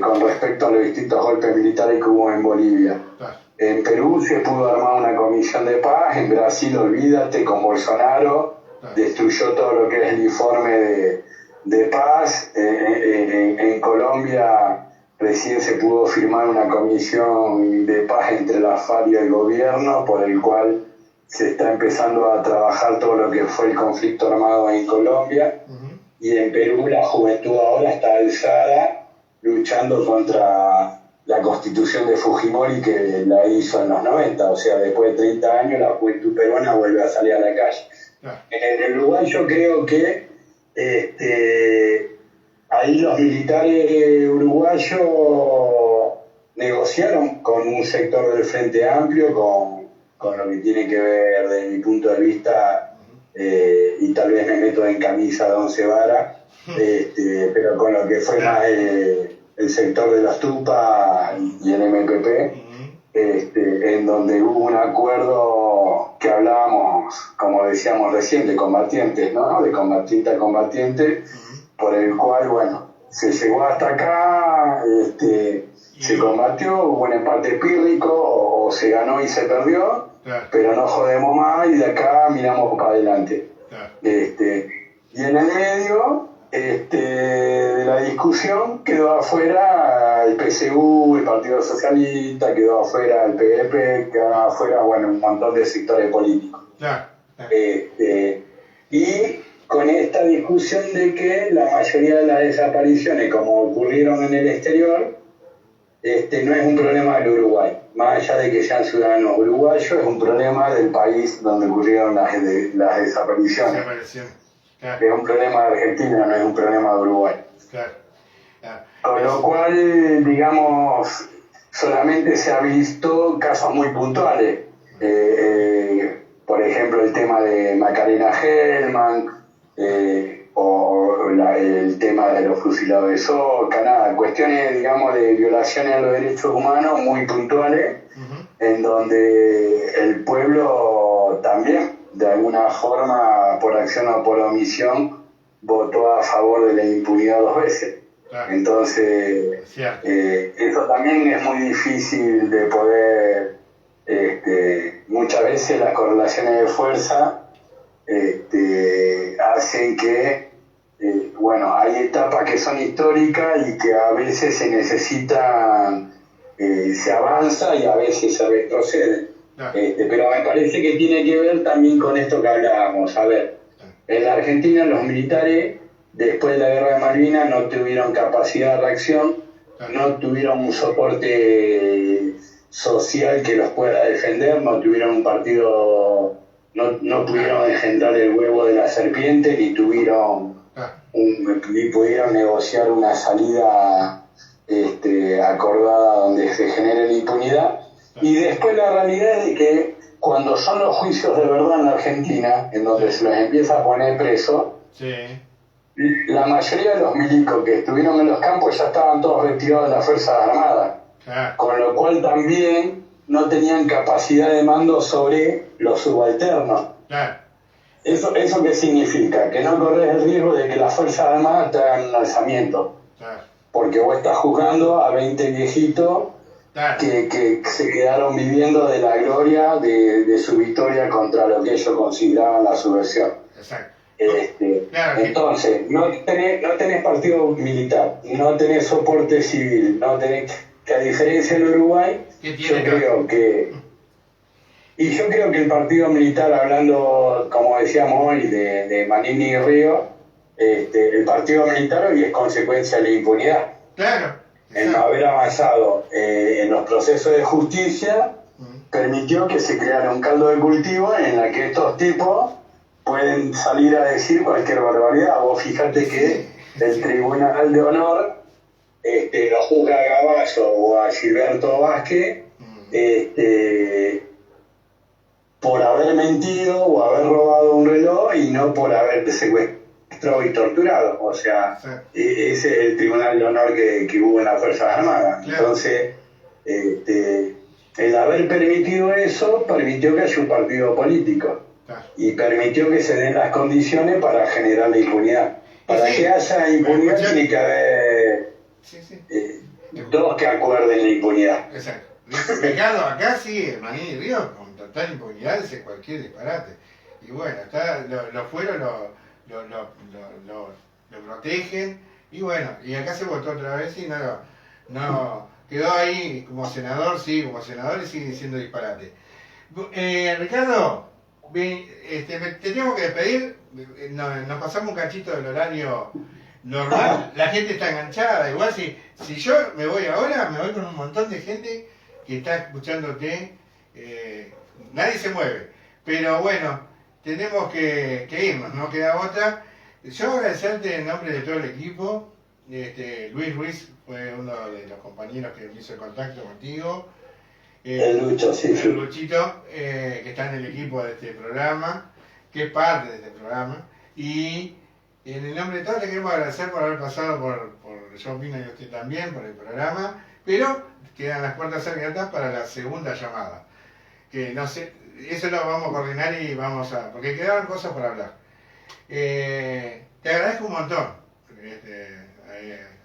con respecto a los distintos golpes militares que hubo en Bolivia. Claro. En Perú se pudo armar una comisión de paz, en Brasil, olvídate, con Bolsonaro, destruyó todo lo que es el informe de paz, en Colombia recién se pudo firmar una comisión de paz entre la FARC y el gobierno, por el cual se está empezando a trabajar todo lo que fue el conflicto armado en Colombia, y en Perú la juventud ahora está alzada luchando contra la constitución de Fujimori que la hizo en los 90, o sea, después de 30 años la juventud peruana vuelve a salir a la calle. En el Uruguay yo creo que ahí los militares uruguayos negociaron con un sector del Frente Amplio, con lo que tiene que ver desde mi punto de vista, y tal vez me meto en camisa de 11 varas, pero con lo que fue más el sector de los TUPA y el MPP, en donde hubo un acuerdo que hablábamos, como decíamos recién, de combatientes, ¿no? De combatiente a combatiente, por el cual, bueno, se llegó hasta acá, se combatió, hubo un empate pírrico, o se ganó y se perdió, pero no jodemos más y de acá miramos para adelante. Y en el medio de la discusión quedó afuera el PSU, el Partido Socialista, quedó afuera el PDP, quedó afuera, bueno, un montón de sectores políticos. Y con esta discusión de que la mayoría de las desapariciones, como ocurrieron en el exterior, no es un problema del Uruguay. Más allá de que sean ciudadanos uruguayos, es un problema del país donde ocurrieron las desapariciones. Es un problema de Argentina, no es un problema de Uruguay. Con lo cual, digamos, solamente se ha visto casos muy puntuales. Por ejemplo, el tema de Macarena Hellman, o el tema de los fusilados de Soca, nada, cuestiones, digamos, de violaciones a los derechos humanos muy puntuales, en donde el pueblo también, de alguna forma, por acción o por omisión, votó a favor de la impunidad 2 veces. Entonces, eso también es muy difícil de poder, muchas veces las correlaciones de fuerza hacen que, bueno, hay etapas que son históricas y que a veces se necesitan, se avanza y a veces se retrocede. Pero me parece que tiene que ver también con esto que hablábamos. A ver, en la Argentina los militares, después de la guerra de Malvinas, no tuvieron capacidad de reacción, no tuvieron un soporte social que los pueda defender, no tuvieron un partido, no pudieron engendrar el huevo de la serpiente, ni pudieron negociar una salida acordada donde se genere la impunidad. Y después la realidad es de que cuando son los juicios de verdad en la Argentina, en donde se los empieza a poner presos, la mayoría de los milicos que estuvieron en los campos ya estaban todos retirados de las Fuerzas Armadas, con lo cual también no tenían capacidad de mando sobre los subalternos. ¿Eso qué significa? Que no corres el riesgo de que las Fuerzas Armadas te hagan un alzamiento, porque vos estás juzgando a 20 viejitos que se quedaron viviendo de la gloria de su victoria contra lo que ellos consideraban la subversión. Entonces, no tenés partido militar, no tenés soporte civil, no tenés, que a diferencia del Uruguay, yo creo que el partido militar, hablando, como decíamos hoy, de Manini y Río, el partido militar hoy es consecuencia de la impunidad. El no haber avanzado en los procesos de justicia permitió que se creara un caldo de cultivo en la que estos tipos pueden salir a decir cualquier barbaridad. Vos fíjate que el Tribunal de Honor lo juzga a Gaballo o a Gilberto Vázquez por haber mentido o haber robado un reloj y no por haber secuestrado y torturado. O sea, ese es el Tribunal de Honor que hubo en las Fuerzas Armadas. Entonces, el haber permitido eso permitió que haya un partido político y permitió que se den las condiciones para generar la impunidad. Para que haya impunidad tiene que haber dos que acuerden la impunidad. Ricardo, acá sigue Manini y Río con total impunidad, dice cualquier disparate. Y bueno, los fueros lo protegen, y bueno, y acá se votó otra vez y no quedó ahí como senador, como senador y sigue diciendo disparate. Ricardo, te tengo que despedir, nos pasamos un cachito del horario normal, la gente está enganchada, igual si yo me voy ahora, me voy con un montón de gente que está escuchándote, nadie se mueve, pero bueno, tenemos que irnos, no queda otra. Yo agradecerte en nombre de todo el equipo. Luis Ruiz fue uno de los compañeros que hizo el contacto contigo. El Lucho, el Luchito, que está en el equipo de este programa, que es parte de este programa. Y en el nombre de todos te queremos agradecer por haber pasado por yo opino y usted también por el programa, pero quedan las puertas abiertas para la segunda llamada. Que no sé, eso lo vamos a coordinar y vamos a, porque quedaron cosas por hablar. Te agradezco un montón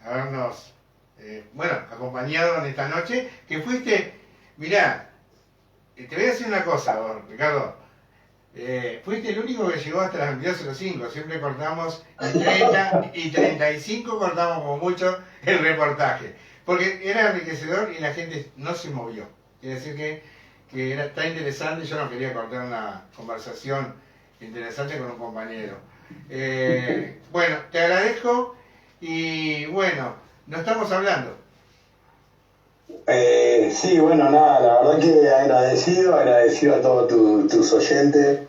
habernos acompañado en esta noche, que fuiste, mirá, te voy a decir una cosa, vos, Ricardo, fuiste el único que llegó hasta las 22:05, siempre cortamos en 30 y 35, cortamos como mucho el reportaje, porque era enriquecedor y la gente no se movió, quiere decir que era tan interesante, yo no quería cortar una conversación interesante con un compañero. Bueno, te agradezco y bueno, nos estamos hablando. Sí, bueno, nada, la verdad que agradecido a todos tus oyentes,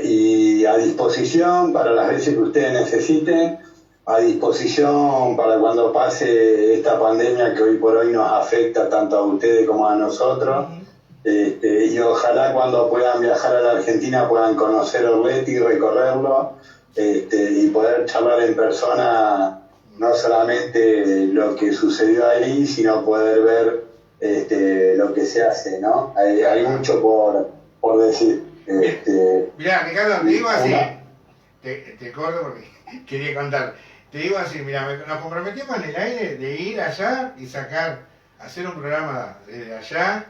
y a disposición para las veces que ustedes necesiten, a disposición para cuando pase esta pandemia que hoy por hoy nos afecta tanto a ustedes como a nosotros. Y ojalá cuando puedan viajar a la Argentina puedan conocer Orleti, recorrerlo, y poder charlar en persona no solamente lo que sucedió ahí, sino poder ver lo que se hace, ¿no? Hay mucho por decir. Mirá, Ricardo, te digo así, te corto porque quería contar, te digo así, mirá, nos comprometimos en el aire de ir allá y hacer un programa desde allá,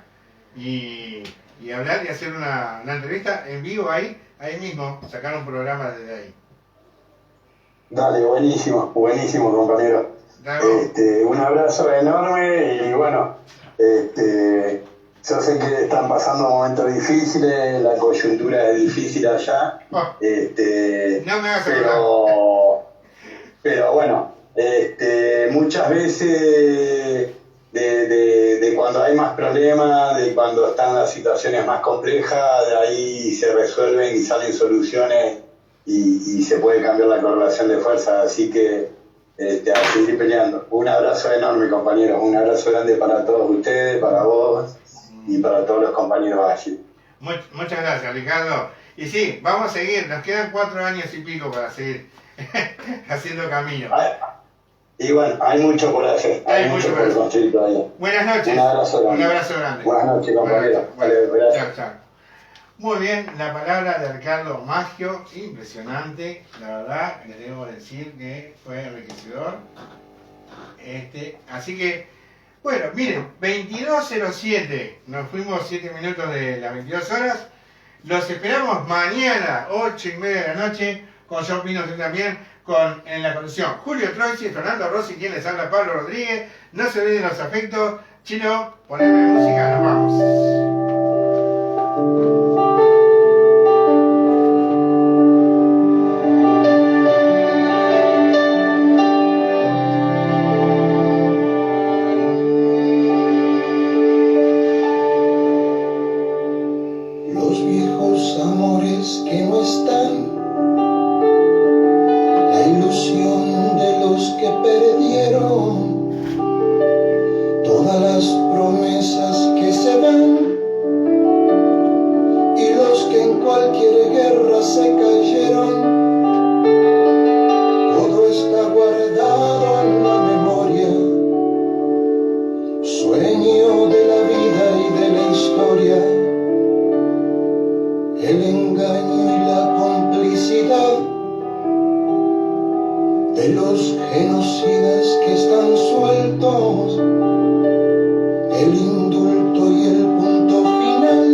y hablar y hacer una entrevista en vivo ahí mismo, sacar un programa desde ahí. Dale, buenísimo, compañero. Un abrazo enorme y bueno, yo sé que están pasando momentos difíciles, la coyuntura es difícil allá, no me hagas pero bueno, muchas veces de cuando hay más problemas, de cuando están las situaciones más complejas, de ahí se resuelven y salen soluciones y se puede cambiar la correlación de fuerza, así que a seguir peleando. Un abrazo enorme, compañeros, un abrazo grande para todos ustedes, para vos y para todos los compañeros allí. Muchas gracias, Ricardo. Y sí, vamos a seguir, nos quedan 4 años y pico para seguir haciendo camino. Y bueno, hay mucho por hacer, hay mucho por construir todavía. Buenas noches. Un abrazo grande. Buenas noches, compañeros. Chao, chao. Muy bien, la palabra de Ricardo Maggio, impresionante, la verdad, le debo decir que fue enriquecedor. Así que, bueno, miren, 22:07, nos fuimos 7 minutos de las 22 horas, los esperamos mañana, 8:30 de la noche, con John Pino también, en la conducción Julio Troisi, Fernando Rossi, quien les habla, Pablo Rodríguez. No se olviden los afectos. Chino, poneme música, nos vamos. Los viejos amores que no están, la ilusión de los que perdieron, todas las promesas que se van y los que en cualquier guerra se cayeron, todo está guardado en la memoria, sueño de la vida y de la historia, el engaño y la complicidad de los genocidas que están sueltos, el indulto y el punto final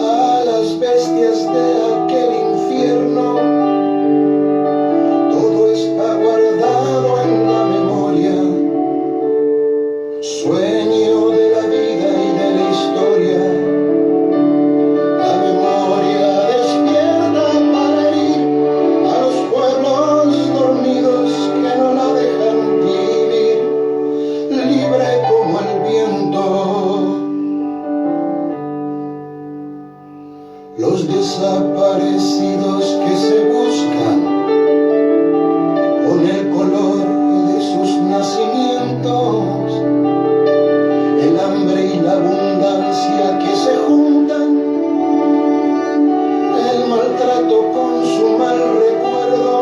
a las bestias de aquel infierno, todo está guardado en la memoria, sueño de la vida y de la historia. Los desaparecidos que se buscan con el color de sus nacimientos, el hambre y la abundancia que se juntan, el maltrato con su mal recuerdo,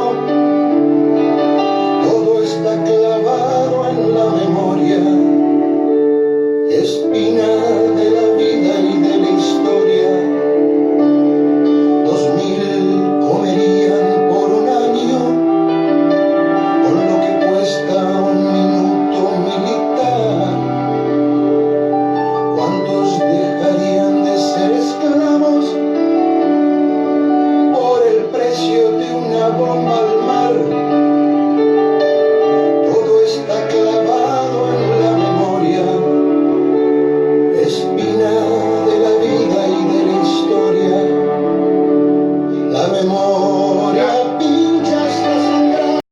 la memoria